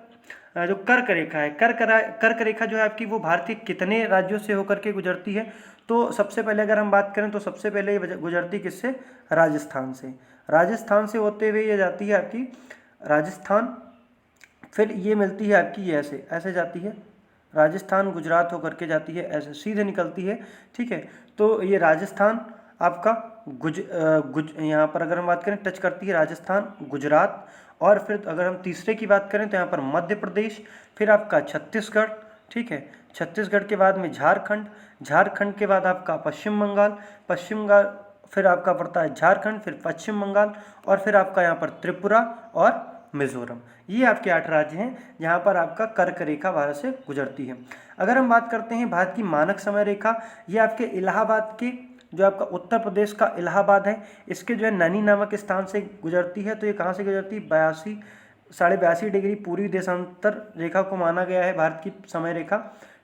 A: जो कर्क रेखा है, कर्क रेखा जो है आपकी, वो भारत के कितने राज्यों से होकर के गुजरती है, तो सबसे पहले अगर हम बात करें तो सबसे पहले ये गुजरती किससे, राजस्थान से होते हुए ये जाती है आपकी राजस्थान, फिर ये मिलती है आपकी ये ऐसे जाती है, राजस्थान गुजरात होकर के जाती है, ऐसे सीधे निकलती है, ठीक है। तो ये राजस्थान आपका यहाँ पर अगर हम बात करें टच करती है राजस्थान, गुजरात, और फिर अगर हम तीसरे की बात करें तो यहाँ पर मध्य प्रदेश, फिर आपका छत्तीसगढ़, ठीक है, छत्तीसगढ़ के बाद में झारखंड के बाद आपका पश्चिम बंगाल, फिर आपका पड़ता है झारखंड, फिर पश्चिम बंगाल, और फिर आपका यहाँ पर त्रिपुरा और मिजोरम। ये आपके 8 राज्य हैं जहाँ पर आपका कर्क रेखा भारत से गुजरती है। अगर हम बात करते हैं भारत की मानक समय रेखा, ये आपके इलाहाबाद के जो आपका उत्तर प्रदेश का इलाहाबाद है, इसके जो है नैनी नामक स्थान से गुजरती है। तो ये कहाँ से गुजरती है? 82 डिग्री पूर्वी देशांतर रेखा को माना गया है भारत की समय रेखा,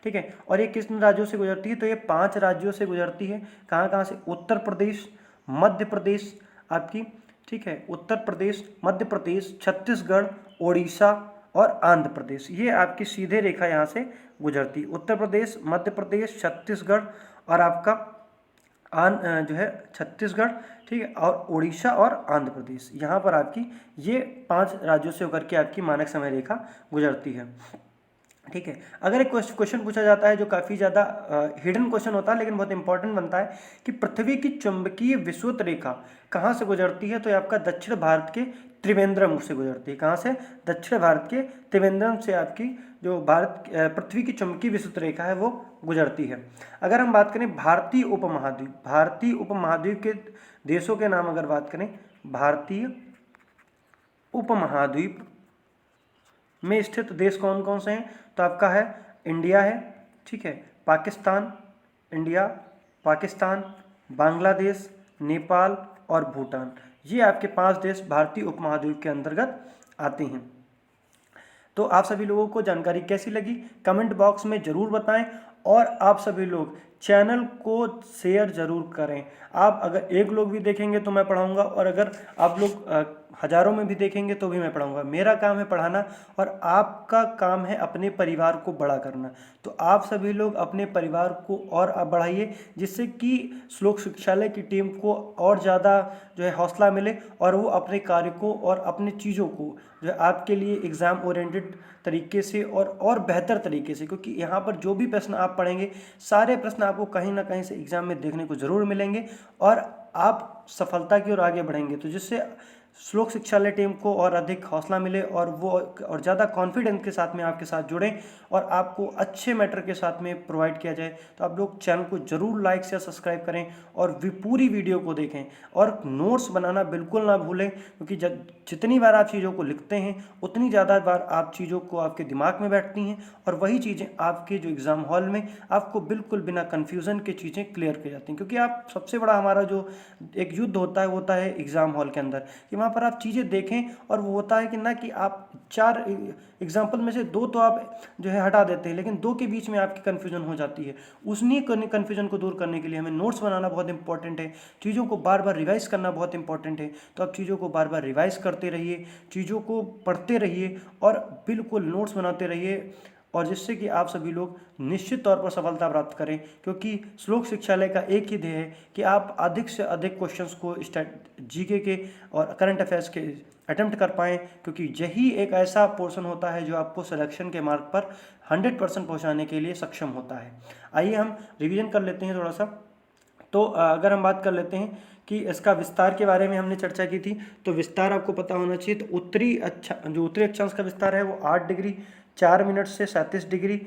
A: ठीक है। और ये किस राज्यों से गुजरती है? तो ये 5 राज्यों से गुजरती है। कहाँ कहाँ से? उत्तर प्रदेश, मध्य प्रदेश आपकी, ठीक है, उत्तर प्रदेश, मध्य प्रदेश, छत्तीसगढ़, ओडिशा और आंध्र प्रदेश। ये आपकी सीधे रेखा यहाँ से गुजरती है। उत्तर प्रदेश, मध्य प्रदेश, छत्तीसगढ़ और आपका जो है छत्तीसगढ़, ठीक है, और उड़ीसा और आंध्र प्रदेश, यहाँ पर आपकी ये 5 राज्यों से होकर के आपकी मानक समय रेखा गुजरती है, ठीक है। अगर एक क्वेश्चन पूछा जाता है जो काफ़ी ज़्यादा हिडन क्वेश्चन होता है लेकिन बहुत इंपॉर्टेंट बनता है कि पृथ्वी की चुंबकीय विषुवत रेखा कहाँ से गुजरती है? तो ये आपका दक्षिण भारत के त्रिवेंद्रम से गुजरती है। कहाँ से? दक्षिण भारत के त्रिवेंद्रम से आपकी जो पृथ्वी की चुंबकीय विषुवत रेखा है वो गुजरती है। अगर हम बात करें भारतीय उपमहाद्वीप के देशों के नाम अगर बात करें, भारतीय उपमहाद्वीप में स्थित देश कौन कौन से हैं? तो आपका है इंडिया है, ठीक है, पाकिस्तान, इंडिया, पाकिस्तान, बांग्लादेश, नेपाल और भूटान। ये आपके 5 देश भारतीय उपमहाद्वीप के अंतर्गत आते हैं। तो आप सभी लोगों को जानकारी कैसी लगी कमेंट बॉक्स में ज़रूर बताएं और आप सभी लोग चैनल को शेयर ज़रूर करें। आप अगर एक लोग भी देखेंगे तो मैं पढ़ाऊंगा और अगर आप लोग हज़ारों में भी देखेंगे तो भी मैं पढ़ाऊंगा। मेरा काम है पढ़ाना और आपका काम है अपने परिवार को बड़ा करना। तो आप सभी लोग अपने परिवार को और बढ़ाइए जिससे कि श्लोक शिक्षालय की टीम को और ज़्यादा जो है हौसला मिले और वो अपने कार्य को और अपनी चीज़ों को जो है आपके लिए एग्ज़ाम ओरिएंटेड तरीके से और बेहतर तरीके से, क्योंकि यहाँ पर जो भी प्रश्न आप पढ़ेंगे सारे प्रश्न आपको कहीं ना कहीं से एग्ज़ाम में देखने को ज़रूर मिलेंगे और आप सफलता की ओर आगे बढ़ेंगे। तो जिससे श्लोक शिक्षालय टीम को और अधिक हौसला मिले और वो और ज़्यादा कॉन्फिडेंस के साथ में आपके साथ जुड़ें और आपको अच्छे मैटर के साथ में प्रोवाइड किया जाए। तो आप लोग चैनल को ज़रूर लाइक शेयर सब्सक्राइब करें और पूरी वीडियो को देखें और नोट्स बनाना बिल्कुल ना भूलें, क्योंकि जितनी बार आप चीज़ों को लिखते हैं उतनी ज़्यादा बार आप चीज़ों को आपके दिमाग में बैठती हैं और वही चीज़ें आपके जो एग्ज़ाम हॉल में आपको बिल्कुल बिना कन्फ्यूज़न के चीज़ें क्लियर की जाती हैं। क्योंकि आप सबसे बड़ा हमारा जो एक युद्ध होता है वो होता है एग्ज़ाम हॉल के अंदर, कि वहाँ पर आप चीज़ें देखें और वो होता है कि ना कि आप 4 एग्जाम्पल में से 2 तो आप जो है हटा देते हैं लेकिन 2 के बीच में आपकी कन्फ्यूजन हो जाती है। उसी कन्फ्यूजन को दूर करने के लिए हमें नोट्स बनाना बहुत इंपॉर्टेंट है, चीज़ों को बार बार रिवाइज करना बहुत इंपॉर्टेंट है। तो आप चीज़ों को बार बार रिवाइज करते रहिए, चीज़ों को पढ़ते रहिए और बिल्कुल नोट्स बनाते रहिए और जिससे कि आप सभी लोग निश्चित तौर पर सफलता प्राप्त करें। क्योंकि श्लोक शिक्षालय का एक ही ध्येय है कि आप अधिक से अधिक क्वेश्चंस को जीके के और करंट अफेयर्स के अटेम्प्ट कर पाएँ, क्योंकि यही एक ऐसा पोर्शन होता है जो आपको सिलेक्शन के मार्ग पर 100% पहुँचाने के लिए सक्षम होता है। आइए हम रिवीजन कर लेते हैं थोड़ा सा। तो अगर हम बात कर लेते हैं कि इसका विस्तार के बारे में हमने चर्चा की थी, तो विस्तार आपको पता होना चाहिए। तो उत्तरी अक्षांश का विस्तार है वो 8 डिग्री 4 मिनट से 37 डिग्री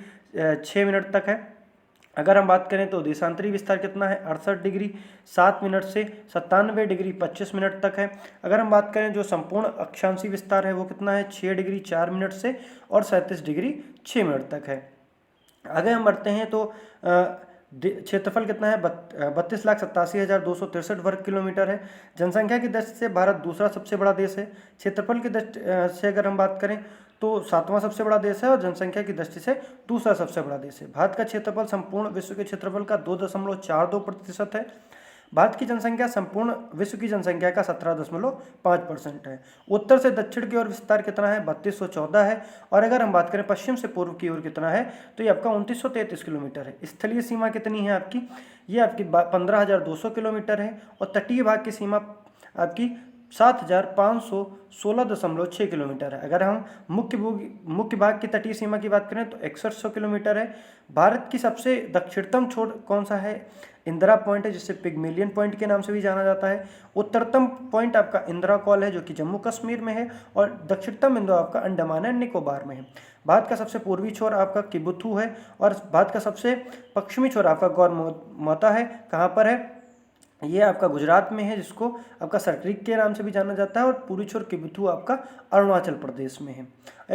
A: 6 मिनट तक है। अगर हम बात करें तो देशांतरी विस्तार कितना है 68 डिग्री 7 मिनट से 97 डिग्री 25 मिनट तक है। अगर हम बात करें जो संपूर्ण अक्षांशीय विस्तार है वो कितना है 6 डिग्री 4 मिनट से और 37 डिग्री 6 मिनट तक है। आगे हम बढ़ते हैं तो क्षेत्रफल कितना है 32,87,263 वर्ग किलोमीटर है। जनसंख्या की दृष्टि से भारत दूसरा सबसे बड़ा देश है। क्षेत्रफल की दृष्टि से अगर हम बात करें तो 7वां सबसे बड़ा देश है और जनसंख्या की दृष्टि से दूसरा सबसे बड़ा देश है। भारत का क्षेत्रफल संपूर्ण विश्व के क्षेत्रफल का 2.42% है। भारत की जनसंख्या संपूर्ण विश्व की जनसंख्या का 17.5% है। उत्तर से दक्षिण की ओर विस्तार कितना है 3214 है और अगर हम बात करें पश्चिम से पूर्व की ओर कितना है तो ये आपका 2933 किलोमीटर है। स्थलीय सीमा कितनी है आपकी, ये आपकी 15,200 किलोमीटर है और तटीय भाग की सीमा आपकी 7,516.6 किलोमीटर है। अगर हम मुख्य भाग की तटीय सीमा की बात करें तो 6100 किलोमीटर है। भारत की सबसे दक्षिणतम छोर कौन सा है, इंदिरा पॉइंट है जिसे पिग्मेलियन पॉइंट के नाम से भी जाना जाता है। उत्तरतम पॉइंट आपका इंदिरा कॉल है जो कि जम्मू कश्मीर में है और दक्षिणतम बिंदु आपका अंडमान एंड निकोबार में है। भारत का सबसे पूर्वी छोर आपका किबुथु है और भारत का सबसे पश्चिमी छोर आपका गौरमोता है। कहाँ पर है, ये आपका गुजरात में है जिसको आपका सरक्रीक के नाम से भी जाना जाता है और पूरी छोर किबुथु आपका अरुणाचल प्रदेश में है।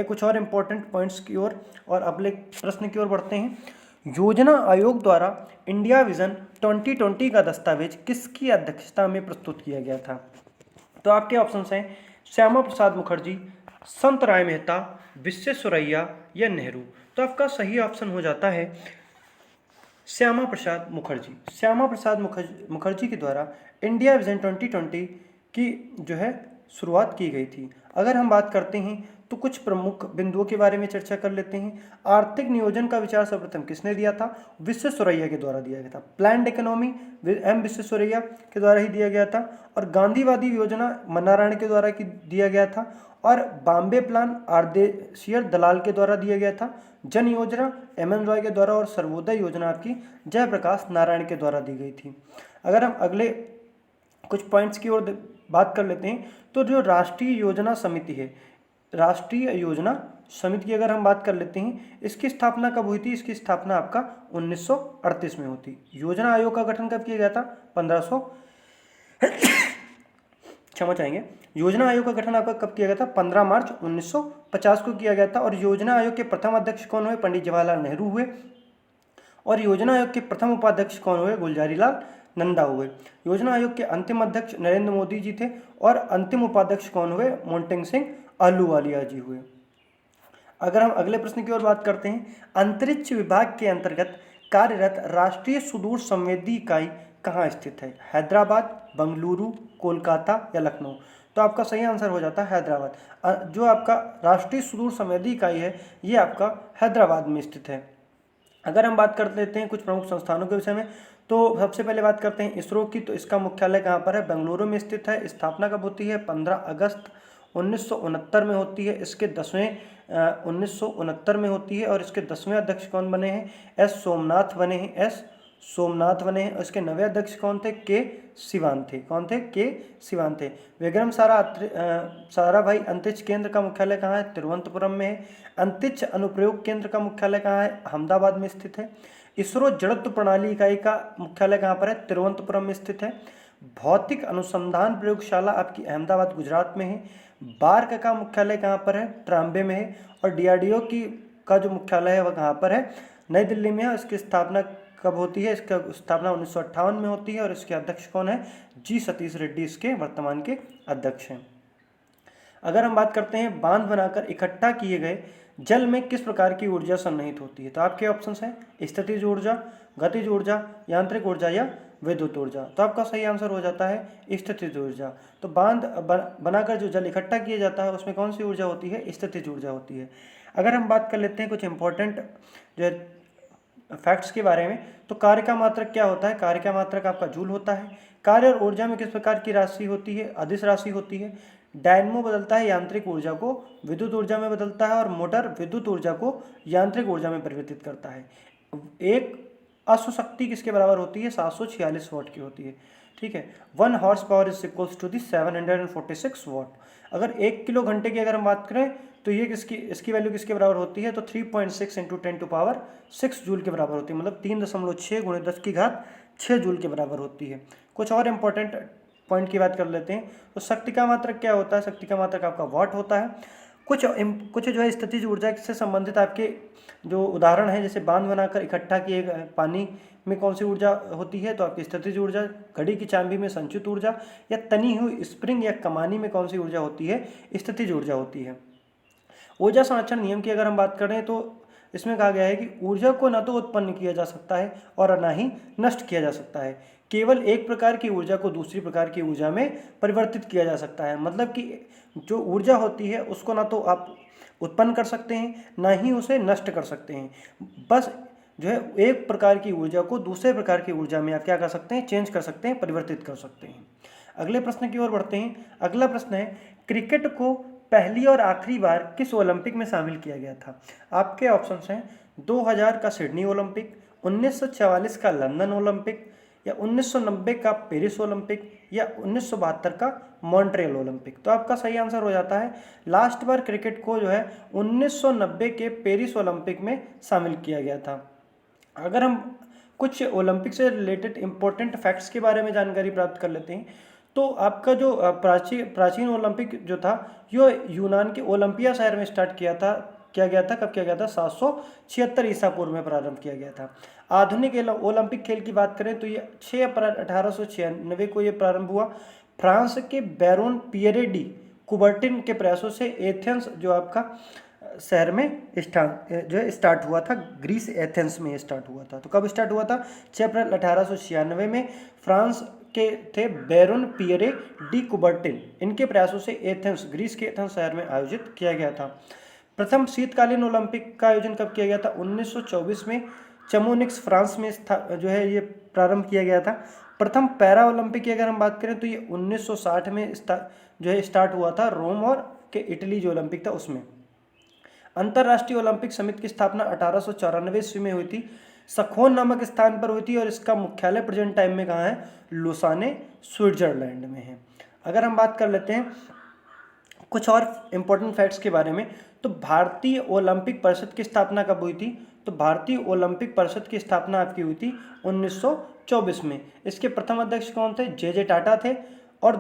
A: कुछ और इम्पोर्टेंट पॉइंट्स की ओर और अगले प्रश्न की ओर बढ़ते हैं। योजना आयोग द्वारा इंडिया विजन 2020 का दस्तावेज किसकी अध्यक्षता में प्रस्तुत किया गया था? तो आपके ऑप्शंस हैं श्यामा प्रसाद मुखर्जी, संत राय मेहता, विश्वेश्वरैया या नेहरू। तो आपका सही ऑप्शन हो जाता है श्यामा प्रसाद मुखर्जी। श्यामा प्रसाद मुखर्जी के द्वारा इंडिया विजन 2020 की जो है शुरुआत की गई थी। अगर हम बात करते हैं तो कुछ प्रमुख बिंदुओं के बारे में चर्चा कर लेते हैं। आर्थिक नियोजन का विचार सर्वप्रथम किसने दिया था? विश्वेश्वरैया के द्वारा दिया गया था। प्लान्ड इकोनॉमी एम विश्वेश्वरैया के द्वारा ही दिया गया था। और गांधीवादी योजना मन्ना राय के द्वारा दिया गया था। और बॉम्बे प्लान आरदेशियर दलाल के द्वारा दिया गया था। जन योजना एम रॉय के द्वारा और सर्वोदय योजना आपकी जयप्रकाश नारायण के द्वारा दी गई थी। अगर हम अगले कुछ पॉइंट्स की ओर बात कर लेते हैं तो जो राष्ट्रीय योजना समिति है, राष्ट्रीय योजना समिति की अगर हम बात कर लेते हैं, इसकी स्थापना कब हुई थी? इसकी स्थापना आपका 1938 में हुई। योजना आयोग का गठन कब किया गया था? 1500 क्षमा चाहेंगे, योजना आयोग का गठन आपका कब किया गया था? 15 मार्च 1950 को किया गया था। और योजना आयोग के प्रथम अध्यक्ष कौन हुए? पंडित जवाहरलाल नेहरू हुए। और योजना आयोग के प्रथम उपाध्यक्ष कौन हुए? गुलजारी लाल नंदा हुए। योजना आयोग के अंतिम अध्यक्ष नरेंद्र मोदी जी थे और अंतिम उपाध्यक्ष कौन हुए? मोंटेक सिंह अहलूवालिया जी हुए। अगर हम अगले प्रश्न की ओर बात करते हैं, अंतरिक्ष विभाग के अंतर्गत कार्यरत राष्ट्रीय सुदूर संवेदी इकाई कहाँ स्थित है? हैदराबाद, बंगलुरु, कोलकाता या लखनऊ। तो आपका सही आंसर हो जाता है हैदराबाद। जो आपका राष्ट्रीय सुदूर संवेदी इकाई है ये आपका हैदराबाद में स्थित है। अगर हम बात कर लेते हैं कुछ प्रमुख संस्थानों के विषय में, तो सबसे पहले बात करते हैं इसरो की। तो इसका मुख्यालय कहाँ पर है? बेंगलुरु में स्थित है। स्थापना कब होती है? 15 अगस्त 1969 में होती है। इसके 1969 में होती है। और इसके 10वें अध्यक्ष कौन बने हैं? एस सोमनाथ बने हैं। एस सोमनाथ बने हैं। इसके 9वें अध्यक्ष कौन थे? के सिवान थे। कौन थे? के सिवान थे। विक्रम साराभाई अंतरिक्ष केंद्र का मुख्यालय कहाँ है? तिरुवनंतपुरम में है। अंतरिक्ष अनुप्रयोग केंद्र का मुख्यालय कहाँ है? अहमदाबाद में स्थित है। इसरो जड़त्व प्रणाली इकाई का मुख्यालय कहाँ पर है? तिरुवनंतपुरम में स्थित है। भौतिक अनुसंधान प्रयोगशाला आपकी अहमदाबाद गुजरात में है। बार्क का मुख्यालय कहाँ पर है? ट्राम्बे में है। और डीआरडीओ का जो मुख्यालय है वह कहाँ पर है? नई दिल्ली में है। इसकी स्थापना कब होती है? इसका स्थापना 1958 में होती है। और इसके अध्यक्ष कौन है? जी सतीश रेड्डी इसके वर्तमान के अध्यक्ष हैं। अगर हम बात करते हैं बांध बनाकर इकट्ठा किए गए जल में किस प्रकार की ऊर्जा सन्निहित होती है? तो आपके ऑप्शंस हैं स्थितिज ऊर्जा, गतिज ऊर्जा, यांत्रिक ऊर्जा या विद्युत ऊर्जा। तो आपका सही आंसर हो जाता है स्थितिज ऊर्जा। तो बांध बनाकर जो जल इकट्ठा किया जाता है उसमें कौन सी ऊर्जा होती है? स्थितिज ऊर्जा होती है। अगर हम बात कर लेते हैं कुछ इंपॉर्टेंट जो फैक्ट्स के बारे में, तो कार्य का मात्रक क्या होता है? कार्य का मात्रक आपका जूल होता है। कार्य और ऊर्जा में किस प्रकार की राशि होती है? अदिश राशि होती है। डायनमो बदलता है यांत्रिक ऊर्जा को विद्युत ऊर्जा में बदलता है। और मोटर विद्युत ऊर्जा को यांत्रिक ऊर्जा में परिवर्तित करता है। एक अश्व शक्ति किसके बराबर होती है? 746 वाट की होती है। ठीक है। 1 horse power is equals to the 746 watt. अगर 1 किलो घंटे की अगर हम बात करें तो ये इसकी वैल्यू किसके बराबर होती है? तो 3.6 इंटू 10⁻6 जूल के बराबर होती है। मतलब 3.6 गुणे 10⁻6 जूल के बराबर होती है। कुछ और इंपॉर्टेंट पॉइंट की बात कर लेते हैं। तो शक्ति का मात्रक क्या होता है? शक्ति का मात्रक आपका वाट होता है। कुछ जो है स्थितिज ऊर्जा से संबंधित आपके जो उदाहरण है, जैसे बांध बनाकर इकट्ठा किए गए पानी में कौन सी ऊर्जा होती है? तो आपकी स्थितिज ऊर्जा। घड़ी की चाबी में संचित ऊर्जा। या तनी हुई स्प्रिंग या कमानी में कौन सी ऊर्जा होती है? स्थितिज ऊर्जा होती है। ऊर्जा संरक्षण नियम की अगर हम बात करें तो इसमें कहा गया है कि ऊर्जा को न तो उत्पन्न किया जा सकता है और न ही नष्ट किया जा सकता है। केवल एक प्रकार की ऊर्जा को दूसरी प्रकार की ऊर्जा में परिवर्तित किया जा सकता है। मतलब कि जो ऊर्जा होती है उसको ना तो आप उत्पन्न कर सकते हैं ना ही उसे नष्ट कर सकते हैं। बस जो है एक प्रकार की ऊर्जा को दूसरे प्रकार की ऊर्जा में आप क्या कर सकते हैं? चेंज कर सकते हैं, परिवर्तित कर सकते हैं। अगले प्रश्न की ओर बढ़ते हैं। अगला प्रश्न है क्रिकेट को पहली और आखिरी बार किस ओलंपिक में शामिल किया गया था? आपके ऑप्शंस हैं 2000 का सिडनी ओलंपिक, 1944 का लंदन ओलंपिक, या 1990 का पेरिस ओलंपिक, या 1972 का मॉन्ट्रियल ओलंपिक। तो आपका सही आंसर हो जाता है लास्ट बार क्रिकेट को जो है 1990 के पेरिस ओलंपिक में शामिल किया गया था। अगर हम कुछ ओलंपिक से रिलेटेड इंपॉर्टेंट फैक्ट्स के बारे में जानकारी प्राप्त कर लेते हैं, तो आपका जो प्राचीन ओलंपिक जो था, यो यूनान के ओलंपिया शहर में स्टार्ट किया था किया गया था। कब किया गया था? 776 ईसा पूर्व में प्रारंभ किया गया था। आधुनिक ओलंपिक खेल की बात करें तो ये 6 अप्रैल 1896 को ये प्रारंभ हुआ। फ्रांस के बैरोन पियरे डी कुबर्टिन के प्रयासों से एथेंस जो आपका शहर में स्टार्ट हुआ था। ग्रीस एथेंस में स्टार्ट हुआ था। तो कब स्टार्ट हुआ था? 6 अप्रैल 1896 में फ्रांस के थे बैरोन पियरे डी कुबर्टिन, इनके प्रयासों से एथेंस, ग्रीस के एथेंस शहर में आयोजित किया गया था। प्रथम शीतकालीन ओलंपिक का आयोजन कब किया गया था? 1924 में चमोनिक्स फ्रांस में जो है ये प्रारंभ किया गया था। प्रथम पैरा ओलंपिक की अगर हम बात करें तो ये 1960 में जो है स्टार्ट हुआ था, रोम और के इटली जो ओलंपिक था उसमें। अंतर्राष्ट्रीय ओलंपिक समिति की स्थापना 1894 ईस्वी में हुई थी। सखोन नामक स्थान पर हुई थी और इसका मुख्यालय प्रेजेंट टाइम में कहाँ है? लुसाने, स्विट्जरलैंड में है। अगर हम बात कर लेते हैं कुछ और इम्पोर्टेंट फैक्ट्स के बारे में, तो भारतीय ओलंपिक परिषद की स्थापना कब हुई थी? तो भारतीय ओलंपिक परिषद की स्थापना आपकी हुई थी 1924 में। इसके प्रथम अध्यक्ष कौन थे? जे टाटा थे। और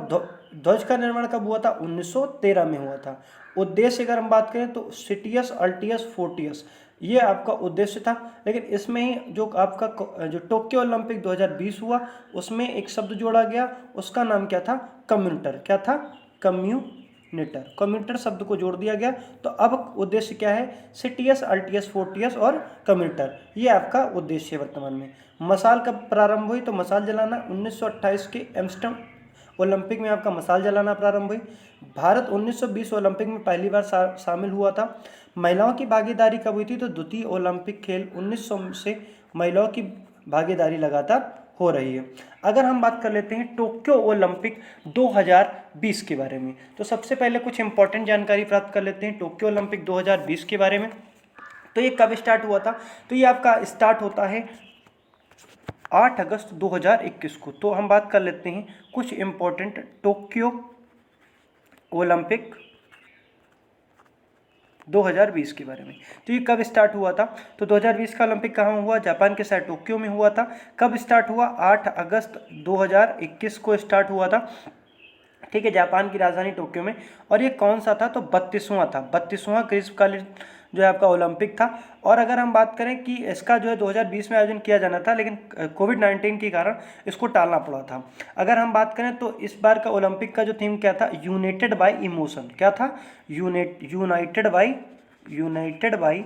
A: ध्वज का निर्माण कब हुआ था? 1913 में हुआ था। उद्देश्य अगर हम बात करें तो सिटियस, अल्टियस, फोर्टियस, ये आपका उद्देश्य था। लेकिन इसमें ही जो आपका जो टोक्यो ओलंपिक 2020 हुआ उसमें एक शब्द जोड़ा गया, उसका नाम क्या था? कम्यूटर। क्या था? कम्यूनिटर। कम्यूटर शब्द को जोड़ दिया गया। तो अब उद्देश्य क्या है? सिटियस, अल्टियस, फोर्टियस और कम्यूटर, ये आपका उद्देश्य है वर्तमान में। मशाल कब प्रारंभ हुई? तो मशाल जलाना 1928 के एम्स्टर्डम ओलंपिक में आपका मशाल जलाना प्रारंभ हुई। भारत 1920 ओलंपिक में पहली बार शामिल हुआ था। महिलाओं की भागीदारी कब हुई थी? तो द्वितीय ओलंपिक खेल 1900 से महिलाओं की भागीदारी लगातार हो रही है। अगर हम बात कर लेते हैं टोक्यो ओलंपिक 2020 के बारे में, तो सबसे पहले कुछ इंपॉर्टेंट जानकारी प्राप्त कर लेते हैं टोक्यो ओलंपिक 2020 के बारे में। तो ये कब स्टार्ट हुआ था? तो ये आपका स्टार्ट होता है 8 अगस्त 2021 को। तो हम बात कर लेते हैं कुछ इम्पोर्टेंट टोक्यो ओलंपिक 2020 के बारे में। तो ये कब स्टार्ट हुआ था? तो 2020 का ओलंपिक कहाँ हुआ? जापान के शहर टोक्यो में हुआ था। कब स्टार्ट हुआ? 8 अगस्त 2021 को स्टार्ट हुआ था। ठीक है, जापान की राजधानी टोक्यो में। और ये कौन सा था? तो 32वां था, 32वां ग्रीष्मकालीन जो है आपका ओलंपिक था। और अगर हम बात करें कि इसका जो है 2020 में आयोजन किया जाना था, लेकिन कोविड-19 के कारण इसको टालना पड़ा था। अगर हम बात करें तो इस बार का ओलंपिक का जो थीम क्या था? United bye emotion. क्या था? United bye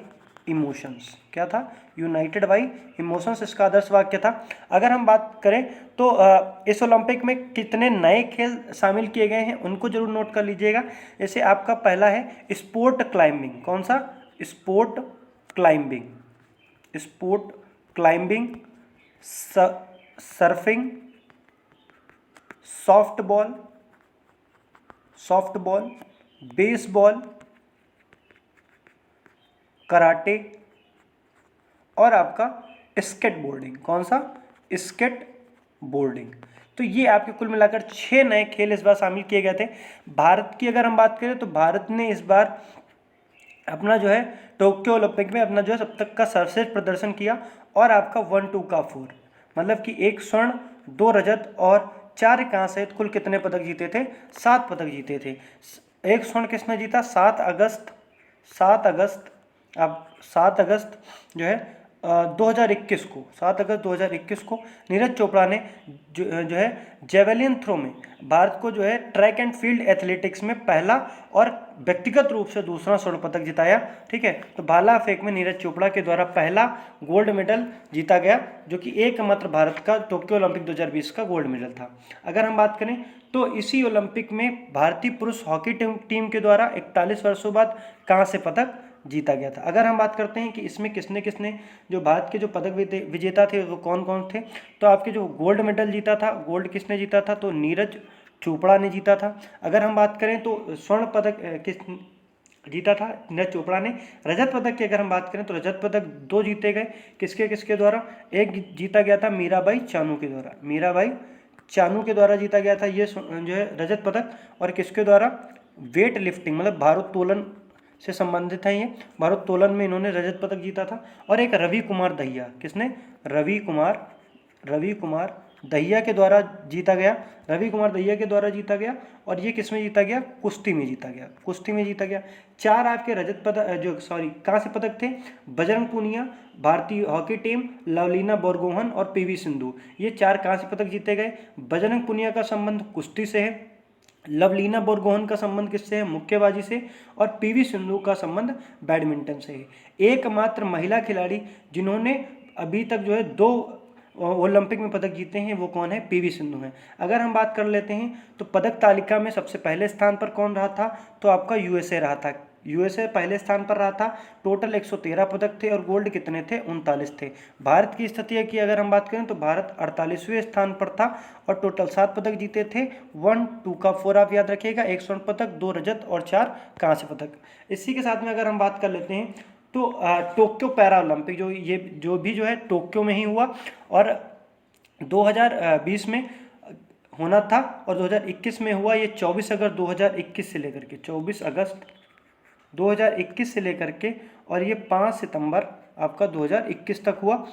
A: emotions. क्या था? यूनाइटेड बाय इमोशंस इसका आदर्श वाक्य था। अगर हम बात करें तो इस ओलंपिक में कितने नए खेल शामिल किए गए हैं उनको जरूर नोट कर लीजिएगा। जैसे आपका पहला है स्पोर्ट क्लाइंबिंग। कौन सा? Sport climbing. Sport climbing, surfing, softball, baseball, karate और आपका स्केटबोर्डिंग। कौन सा? स्केटबोर्डिंग। तो ये आपके कुल मिलाकर 6 नए खेल इस बार शामिल किए गए थे। भारत की अगर हम बात करें तो भारत ने इस बार अपना जो है टोक्यो ओलंपिक में अपना जो है सब तक का सर्वश्रेष्ठ प्रदर्शन किया। और आपका 1, 2 का 4, मतलब कि 1 स्वर्ण, 2 रजत और 4 कांस्य सहित कुल कितने पदक जीते थे? 7 पदक जीते थे। 1 स्वर्ण किसने जीता? 7 अगस्त जो है 2021 को, 7 अगस्त 2021 को नीरज चोपड़ा ने जो है जेवेलिन थ्रो में भारत को जो है ट्रैक एंड फील्ड एथलेटिक्स में पहला और व्यक्तिगत रूप से दूसरा स्वर्ण पदक जिताया। ठीक है, तो भाला फेंक में नीरज चोपड़ा के द्वारा पहला गोल्ड मेडल जीता गया, जो कि एकमात्र भारत का टोक्यो ओलंपिक 2020 का गोल्ड मेडल था। अगर हम बात करें तो इसी ओलंपिक में भारतीय पुरुष हॉकी टीम के द्वारा 41 वर्षों बाद कांस्य पदक जीता गया था। अगर हम बात करते हैं कि इसमें किसने किसने जो भारत के जो पदक विजेता थे वो कौन कौन थे, तो आपके जो गोल्ड मेडल जीता था, गोल्ड किसने जीता था? तो नीरज चोपड़ा ने जीता था। अगर हम बात करें तो स्वर्ण पदक किस जीता था? नीरज चोपड़ा ने। रजत पदक की अगर हम बात करें तो रजत पदक 2 जीते गए। किसके किसके द्वारा? एक जीता गया था मीराबाई चानू के द्वारा, मीराबाई चानू के द्वारा जीता गया था ये जो है रजत पदक। और किसके द्वारा? वेट लिफ्टिंग, मतलब भारोत्तोलन से संबंधित है ये। भारोत्तोलन में इन्होंने रजत पदक जीता था। और एक रवि कुमार दहिया, किसने? रवि कुमार दहिया के द्वारा जीता गया, रवि कुमार दहिया के द्वारा जीता गया। और ये किस में जीता गया? कुश्ती में जीता गया, कुश्ती में जीता गया। 4 आपके रजत पदक कांस्य पदक थे, बजरंग पूनिया, भारतीय हॉकी टीम, लवलीना बोरगोहन और पीवी सिंधु, ये 4 कांस्य पदक जीते गए। बजरंग पूनिया का संबंध कुश्ती से है, लवलीना बोरगोहन का संबंध किससे है? मुक्केबाजी से। और पीवी सिंधु का संबंध बैडमिंटन से है। एकमात्र महिला खिलाड़ी जिन्होंने अभी तक जो है 2 ओलंपिक में पदक जीते हैं वो कौन है? पीवी सिंधु हैं। अगर हम बात कर लेते हैं तो पदक तालिका में सबसे पहले स्थान पर कौन रहा था? तो आपका यूएसए रहा था, यूएसए पहले स्थान पर रहा था। टोटल 113 पदक थे और गोल्ड कितने थे? 39 थे। भारत की स्थिति की अगर हम बात करें तो भारत 48वें स्थान पर था और टोटल 7 पदक जीते थे। 1, 2 का 4 आप याद रखिएगा, 1 स्वर्ण पदक, 2 रजत और 4 कांस्य पदक। इसी के साथ में अगर हम बात कर लेते हैं तो टोक्यो पैरा ओलंपिक जो भी है टोक्यो में ही हुआ और 2020 में होना था और 2021 में हुआ। ये 24 अगस्त 2021 से लेकर के 24 अगस्त 2021 से लेकर के और ये 5 सितंबर आपका 2021 तक हुआ।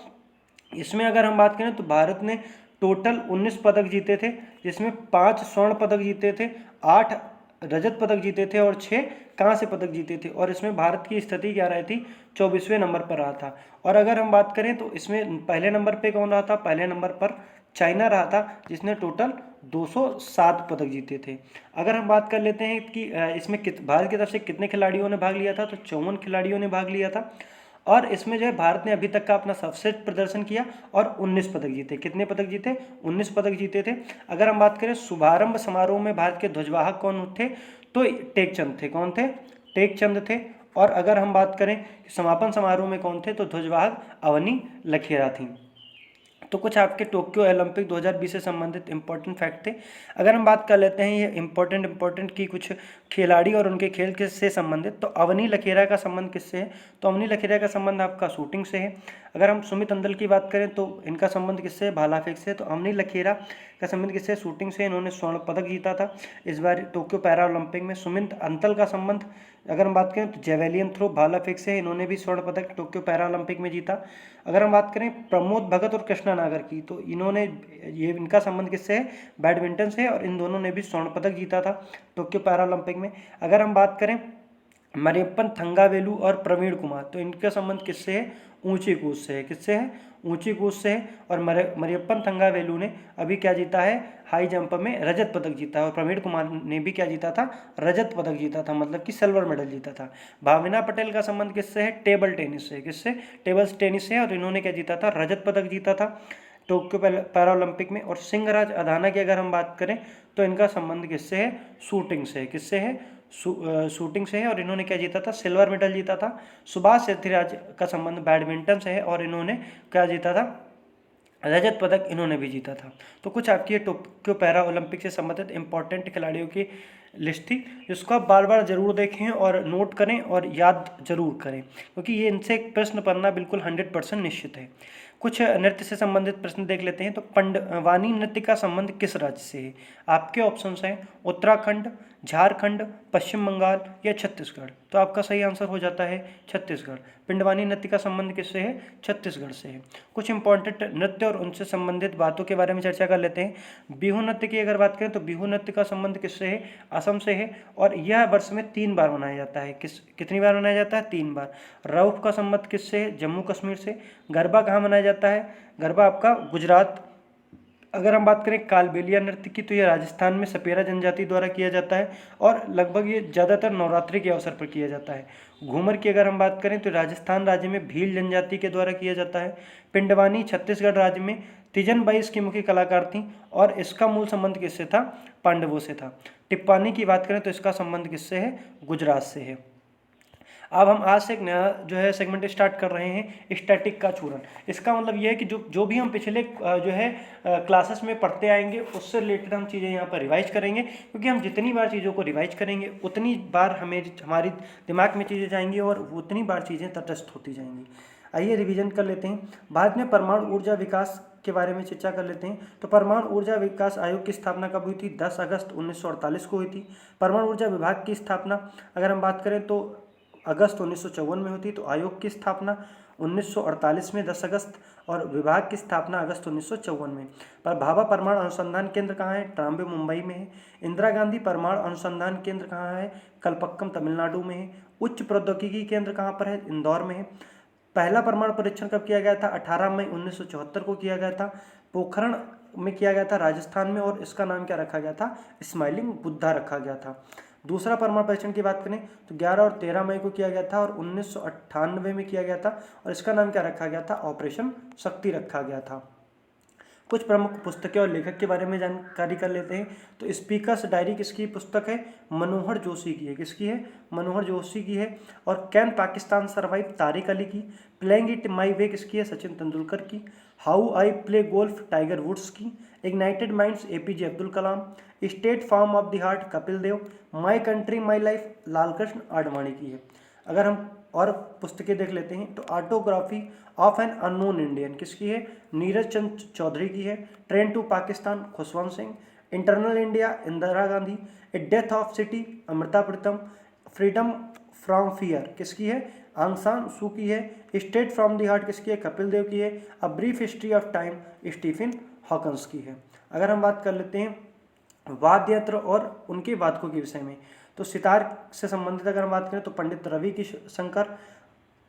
A: इसमें अगर हम बात करें तो भारत ने टोटल 19 पदक जीते थे, जिसमें 5 स्वर्ण पदक जीते थे, 8 रजत पदक जीते थे और 6 कांस्य पदक जीते थे। और इसमें भारत की स्थिति क्या रही थी? 24वें नंबर पर रहा था। और अगर हम बात करें तो इसमें पहले नंबर पे कौन रहा था? पहले नंबर पर चाइना रहा था, जिसने टोटल 207 पदक जीते थे। अगर हम बात कर लेते हैं कि इसमें भारत की तरफ से कितने खिलाड़ियों ने भाग लिया था, तो 54 खिलाड़ियों ने भाग लिया था। और इसमें जो है भारत ने अभी तक का अपना सर्वश्रेष्ठ प्रदर्शन किया और 19 पदक जीते। कितने पदक जीते? 19 पदक जीते थे। अगर हम बात करें शुभारंभ समारोह में भारत के ध्वजवाहक कौन थे, तो टेकचंद थे। कौन थे? टेकचंद थे। और अगर हम बात करें समापन समारोह में कौन थे, तो ध्वजवाहक अवनी लखेरा थी। तो कुछ आपके टोक्यो ओलंपिक 2020 से संबंधित इंपॉर्टेंट फैक्ट थे। अगर हम बात कर लेते हैं ये इंपॉर्टेंट की कुछ खिलाड़ी और उनके खेल किससे संबंधित, तो अवनी लखेरा का संबंध किससे है? तो अवनी लखेरा का संबंध आपका शूटिंग से है। अगर हम सुमित अंदल की बात करें तो इनका संबंध किससे है? भाला फेंक से। तो अवनी लखेरा का संबंध किससे? शूटिंग से। इन्होंने स्वर्ण पदक जीता था इस बार टोक्यो पैरा ओलंपिक में। सुमित अंतल का संबंध अगर हम बात करें तो जेवेलियन थ्रो, भाला फेंक से, इन्होंने भी स्वर्ण पदक टोक्यो पैरा ओलंपिक में जीता। अगर हम बात करें प्रमोद भगत और कृष्णा नागर की, तो इनका संबंध किससे है? बैडमिंटन से। और इन दोनों ने भी स्वर्ण पदक जीता था टोक्यो पैरा ओलंपिक में। अगर हम बात करें मरियप्पन थंगावेलु और प्रवीण कुमार, तो इनका संबंध किससे है? ऊंची कूद से है। किससे है? ऊंची कूद से है। और मरियप्पन थंगावेलु ने अभी क्या जीता है? हाई जंप में रजत पदक जीता है। और प्रवीण कुमार ने भी क्या जीता था? रजत पदक जीता था, मतलब कि सिल्वर मेडल जीता था। भावना पटेल का संबंध किससे है? टेबल टेनिस से। किससे? टेबल टेनिस से। और इन्होंने क्या जीता था? रजत पदक जीता था टोक्यो पैरा ओलंपिक में। और सिंहराज अधाना की अगर हम बात करें तो इनका संबंध किससे है? शूटिंग से। किससे है? शूटिंग से है। और इन्होंने क्या जीता था? सिल्वर मेडल जीता था। सुभाष सेठीराज का संबंध बैडमिंटन से है और इन्होंने क्या जीता था? रजत पदक इन्होंने भी जीता था। तो कुछ आपकी टोक्यो पैरा ओलंपिक से संबंधित इंपॉर्टेंट खिलाड़ियों की लिस्ट थी, जिसको आप बार बार जरूर देखें और नोट करें और याद जरूर करें, क्योंकि ये इनसे एक प्रश्न बनना बिल्कुल 100% निश्चित है। कुछ नृत्य से संबंधित प्रश्न देख लेते हैं। तो पंडवानी नृत्य का संबंध किस राज्य से है? आपके ऑप्शंस हैं उत्तराखंड, झारखंड, पश्चिम बंगाल या छत्तीसगढ़। तो आपका सही आंसर हो जाता है छत्तीसगढ़। पिंडवानी नृत्य का संबंध किससे है? छत्तीसगढ़ से है। कुछ इंपॉर्टेंट नृत्य और उनसे संबंधित बातों के बारे में चर्चा कर लेते हैं। बिहू नृत्य की अगर बात करें तो बिहू नृत्य का संबंध किससे है? असम से है। और यह वर्ष में 3 बार मनाया जाता है। कितनी बार मनाया जाता है? 3 बार। रऊफ का संबंध किससे है? जम्मू कश्मीर से। गरबा कहाँ मनाया जाता है? गरबा आपका गुजरात। अगर हम बात करें कालबेलिया नृत्य की, तो यह राजस्थान में सपेरा जनजाति द्वारा किया जाता है और लगभग ये ज़्यादातर नवरात्रि के अवसर पर किया जाता है। घूमर की अगर हम बात करें तो राजस्थान राज्य में भील जनजाति के द्वारा किया जाता है। पिंडवानी छत्तीसगढ़ राज्य में तीजन बाई इसकी मुख्य कलाकार थी और इसका मूल संबंध किससे था? पांडवों से था। टिप्पानी की बात करें तो इसका संबंध किससे है? गुजरात से है। अब हम आज से एक नया जो है सेगमेंट स्टार्ट कर रहे हैं, स्टैटिक का चूरन। इसका मतलब ये है कि जो भी हम पिछले जो है क्लासेस में पढ़ते आएंगे उससे रिलेटेड हम चीज़ें यहाँ पर रिवाइज करेंगे, क्योंकि हम जितनी बार चीज़ों को रिवाइज करेंगे उतनी बार हमारी दिमाग में चीज़ें जाएंगी और उतनी बार चीज़ें तटस्थ होती जाएंगी। आइए रिवीजन कर लेते हैं। भारत में परमाणु ऊर्जा विकास के बारे में चर्चा कर लेते हैं। तो परमाणु ऊर्जा विकास आयोग की स्थापना कब हुई थी? 10 अगस्त 1948 को हुई थी। परमाणु ऊर्जा विभाग की स्थापना अगर हम बात करें तो अगस्त 1954 में हुई थी। तो आयोग की स्थापना 1948 में 10 अगस्त, और विभाग की स्थापना अगस्त 1954 में। पर भाभा परमाणु अनुसंधान केंद्र कहाँ है? ट्राम्बे मुंबई में है। इंदिरा गांधी परमाणु अनुसंधान केंद्र कहाँ है? कलपक्कम तमिलनाडु में है। उच्च प्रौद्योगिकी केंद्र कहाँ पर है? इंदौर में है। पहला परमाणु परीक्षण कब किया गया था? 18 मई 1974 को किया गया था। पोखरण में किया गया था, राजस्थान में, और इसका नाम क्या रखा गया था? स्माइलिंग बुद्धा रखा गया था। दूसरा परमाणु परीक्षण की बात करें तो 11 और 13 मई को किया गया था और 1998 में किया गया था, और इसका नाम क्या रखा गया था? ऑपरेशन शक्ति रखा गया था। कुछ प्रमुख पुस्तकें और लेखक के बारे में जानकारी कर लेते हैं। तो स्पीकर्स डायरी किसकी पुस्तक है? मनोहर जोशी की है। किसकी है? मनोहर जोशी की है। और कैन पाकिस्तान सर्वाइव? तारिक अली की। प्लेइंग इट माई वे किसकी है? सचिन तेंदुलकर की। How I play golf? Tiger Woods की। Ignited minds? APJ Abdul Kalam. Straight from of the heart? Kapil Dev. My country my life? Lalkrishna Advani की है। अगर हम और पुस्तकें देख लेते हैं तो autobiography of an unknown Indian किसकी है? नीरज चंद चौधरी की है। Train to Pakistan? Khushwant Singh. Internal India? Indira Gandhi. A death of city? Amrita Pritam. Freedom from fear किसकी है? आंग सान सू की है। स्टेट फ्रॉम द हार्ट किसकी है? कपिल देव की है। A brief history of time? Stephen Hawkins की है। अगर हम बात कर लेते हैं वाद्य यंत्र और उनके वादकों के विषय में, तो सितार से संबंधित अगर हम बात करें तो पंडित रवि शंकर,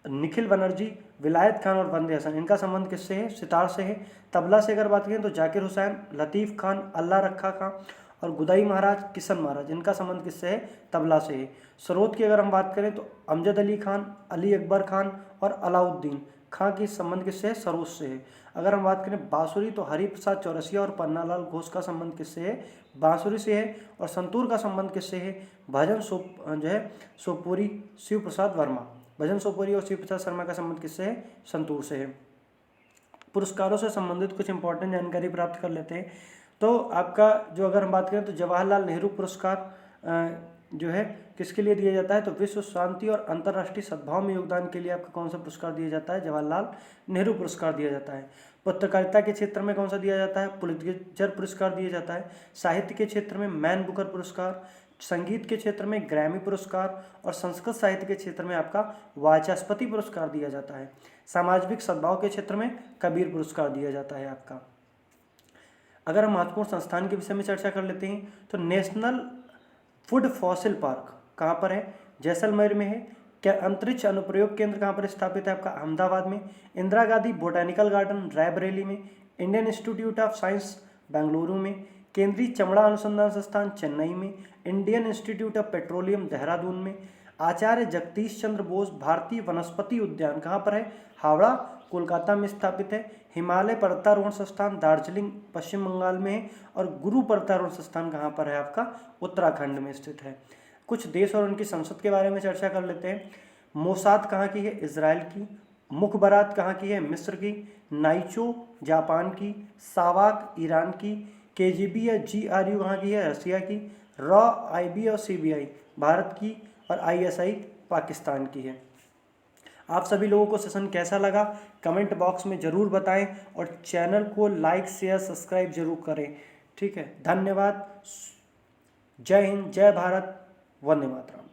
A: निखिल बनर्जी, विलायत खान और वंदे हसन, इनका संबंध किससे है? सितार से है। तबला से अगर बात करें तो जाकिर हुसैन, लतीफ़ खान, अल्लाह रखा खां और गुदाई महाराज, किशन महाराज, इनका संबंध किससे है? तबला से है। स्रोत की अगर हम बात करें तो अमजद अली खान, अली अकबर खान और अलाउद्दीन खां की संबंध किससे है? सरोज से है। अगर हम बात करें बांसुरी तो हरिप्रसाद चौरसिया और पन्नालाल घोष का संबंध किससे है? बांसुरी से है। और संतूर का संबंध किससे है? भजन सोपुरी शिव प्रसाद वर्मा। भजन सोपुरी और शिव प्रसाद शर्मा का संबंध किससे है? संतूर से है। पुरस्कारों से संबंधित कुछ इंपॉर्टेंट जानकारी प्राप्त कर लेते हैं। तो आपका जो अगर हम बात करें तो जवाहरलाल नेहरू पुरस्कार जो है किसके लिए दिया जाता है? तो विश्व शांति और अंतर्राष्ट्रीय सद्भाव में योगदान के लिए आपका कौन सा पुरस्कार दिया जाता है? जवाहरलाल नेहरू पुरस्कार दिया जाता है। पत्रकारिता के क्षेत्र में कौन सा दिया जाता है? पुलित्जर पुरस्कार दिया जाता है। साहित्य के क्षेत्र में मैन बुकर पुरस्कार। संगीत के क्षेत्र में ग्रैमी पुरस्कार। और संस्कृत साहित्य के क्षेत्र में आपका वाचस्पति पुरस्कार दिया जाता है। सामाजिक सद्भाव के क्षेत्र में कबीर पुरस्कार दिया जाता है आपका। अगर हम महत्वपूर्ण संस्थान के विषय में चर्चा कर लेते हैं तो नेशनल फूड फॉसिल पार्क कहाँ पर है? जैसलमेर में है। क्या अंतरिक्ष अनुप्रयोग केंद्र कहाँ पर स्थापित है? आपका अहमदाबाद में। इंदिरा गांधी बोटैनिकल गार्डन रायबरेली में। Indian institute of science Bengaluru में। केंद्रीय चमड़ा अनुसंधान संस्थान चेन्नई में। Indian institute of petroleum Dehradun में। आचार्य जगदीश चंद्र बोस भारतीय वनस्पति उद्यान कहाँ पर है? हावड़ा कोलकाता में स्थापित है। हिमालय पर्वतारोहण संस्थान दार्जिलिंग पश्चिम बंगाल में है। और गुरु पर्वतारोहण संस्थान कहाँ पर है? आपका उत्तराखंड में स्थित है। कुछ देश और उनकी संसद के बारे में चर्चा कर लेते हैं। मोसाद कहाँ की है? इजराइल की। मुखबरात कहाँ की है? मिस्र की। नाइचो जापान की। सावाक ईरान की। केजीबी या जीआरयू कहाँ की है? रसिया की। रॉ आईबी और सीबीआई भारत की। और आईएसआई पाकिस्तान की है। आप सभी लोगों को सेशन कैसा लगा कमेंट बॉक्स में ज़रूर बताएं और चैनल को लाइक शेयर सब्सक्राइब जरूर करें। ठीक है, धन्यवाद। जय हिंद, जय भारत, वंदे मातरम।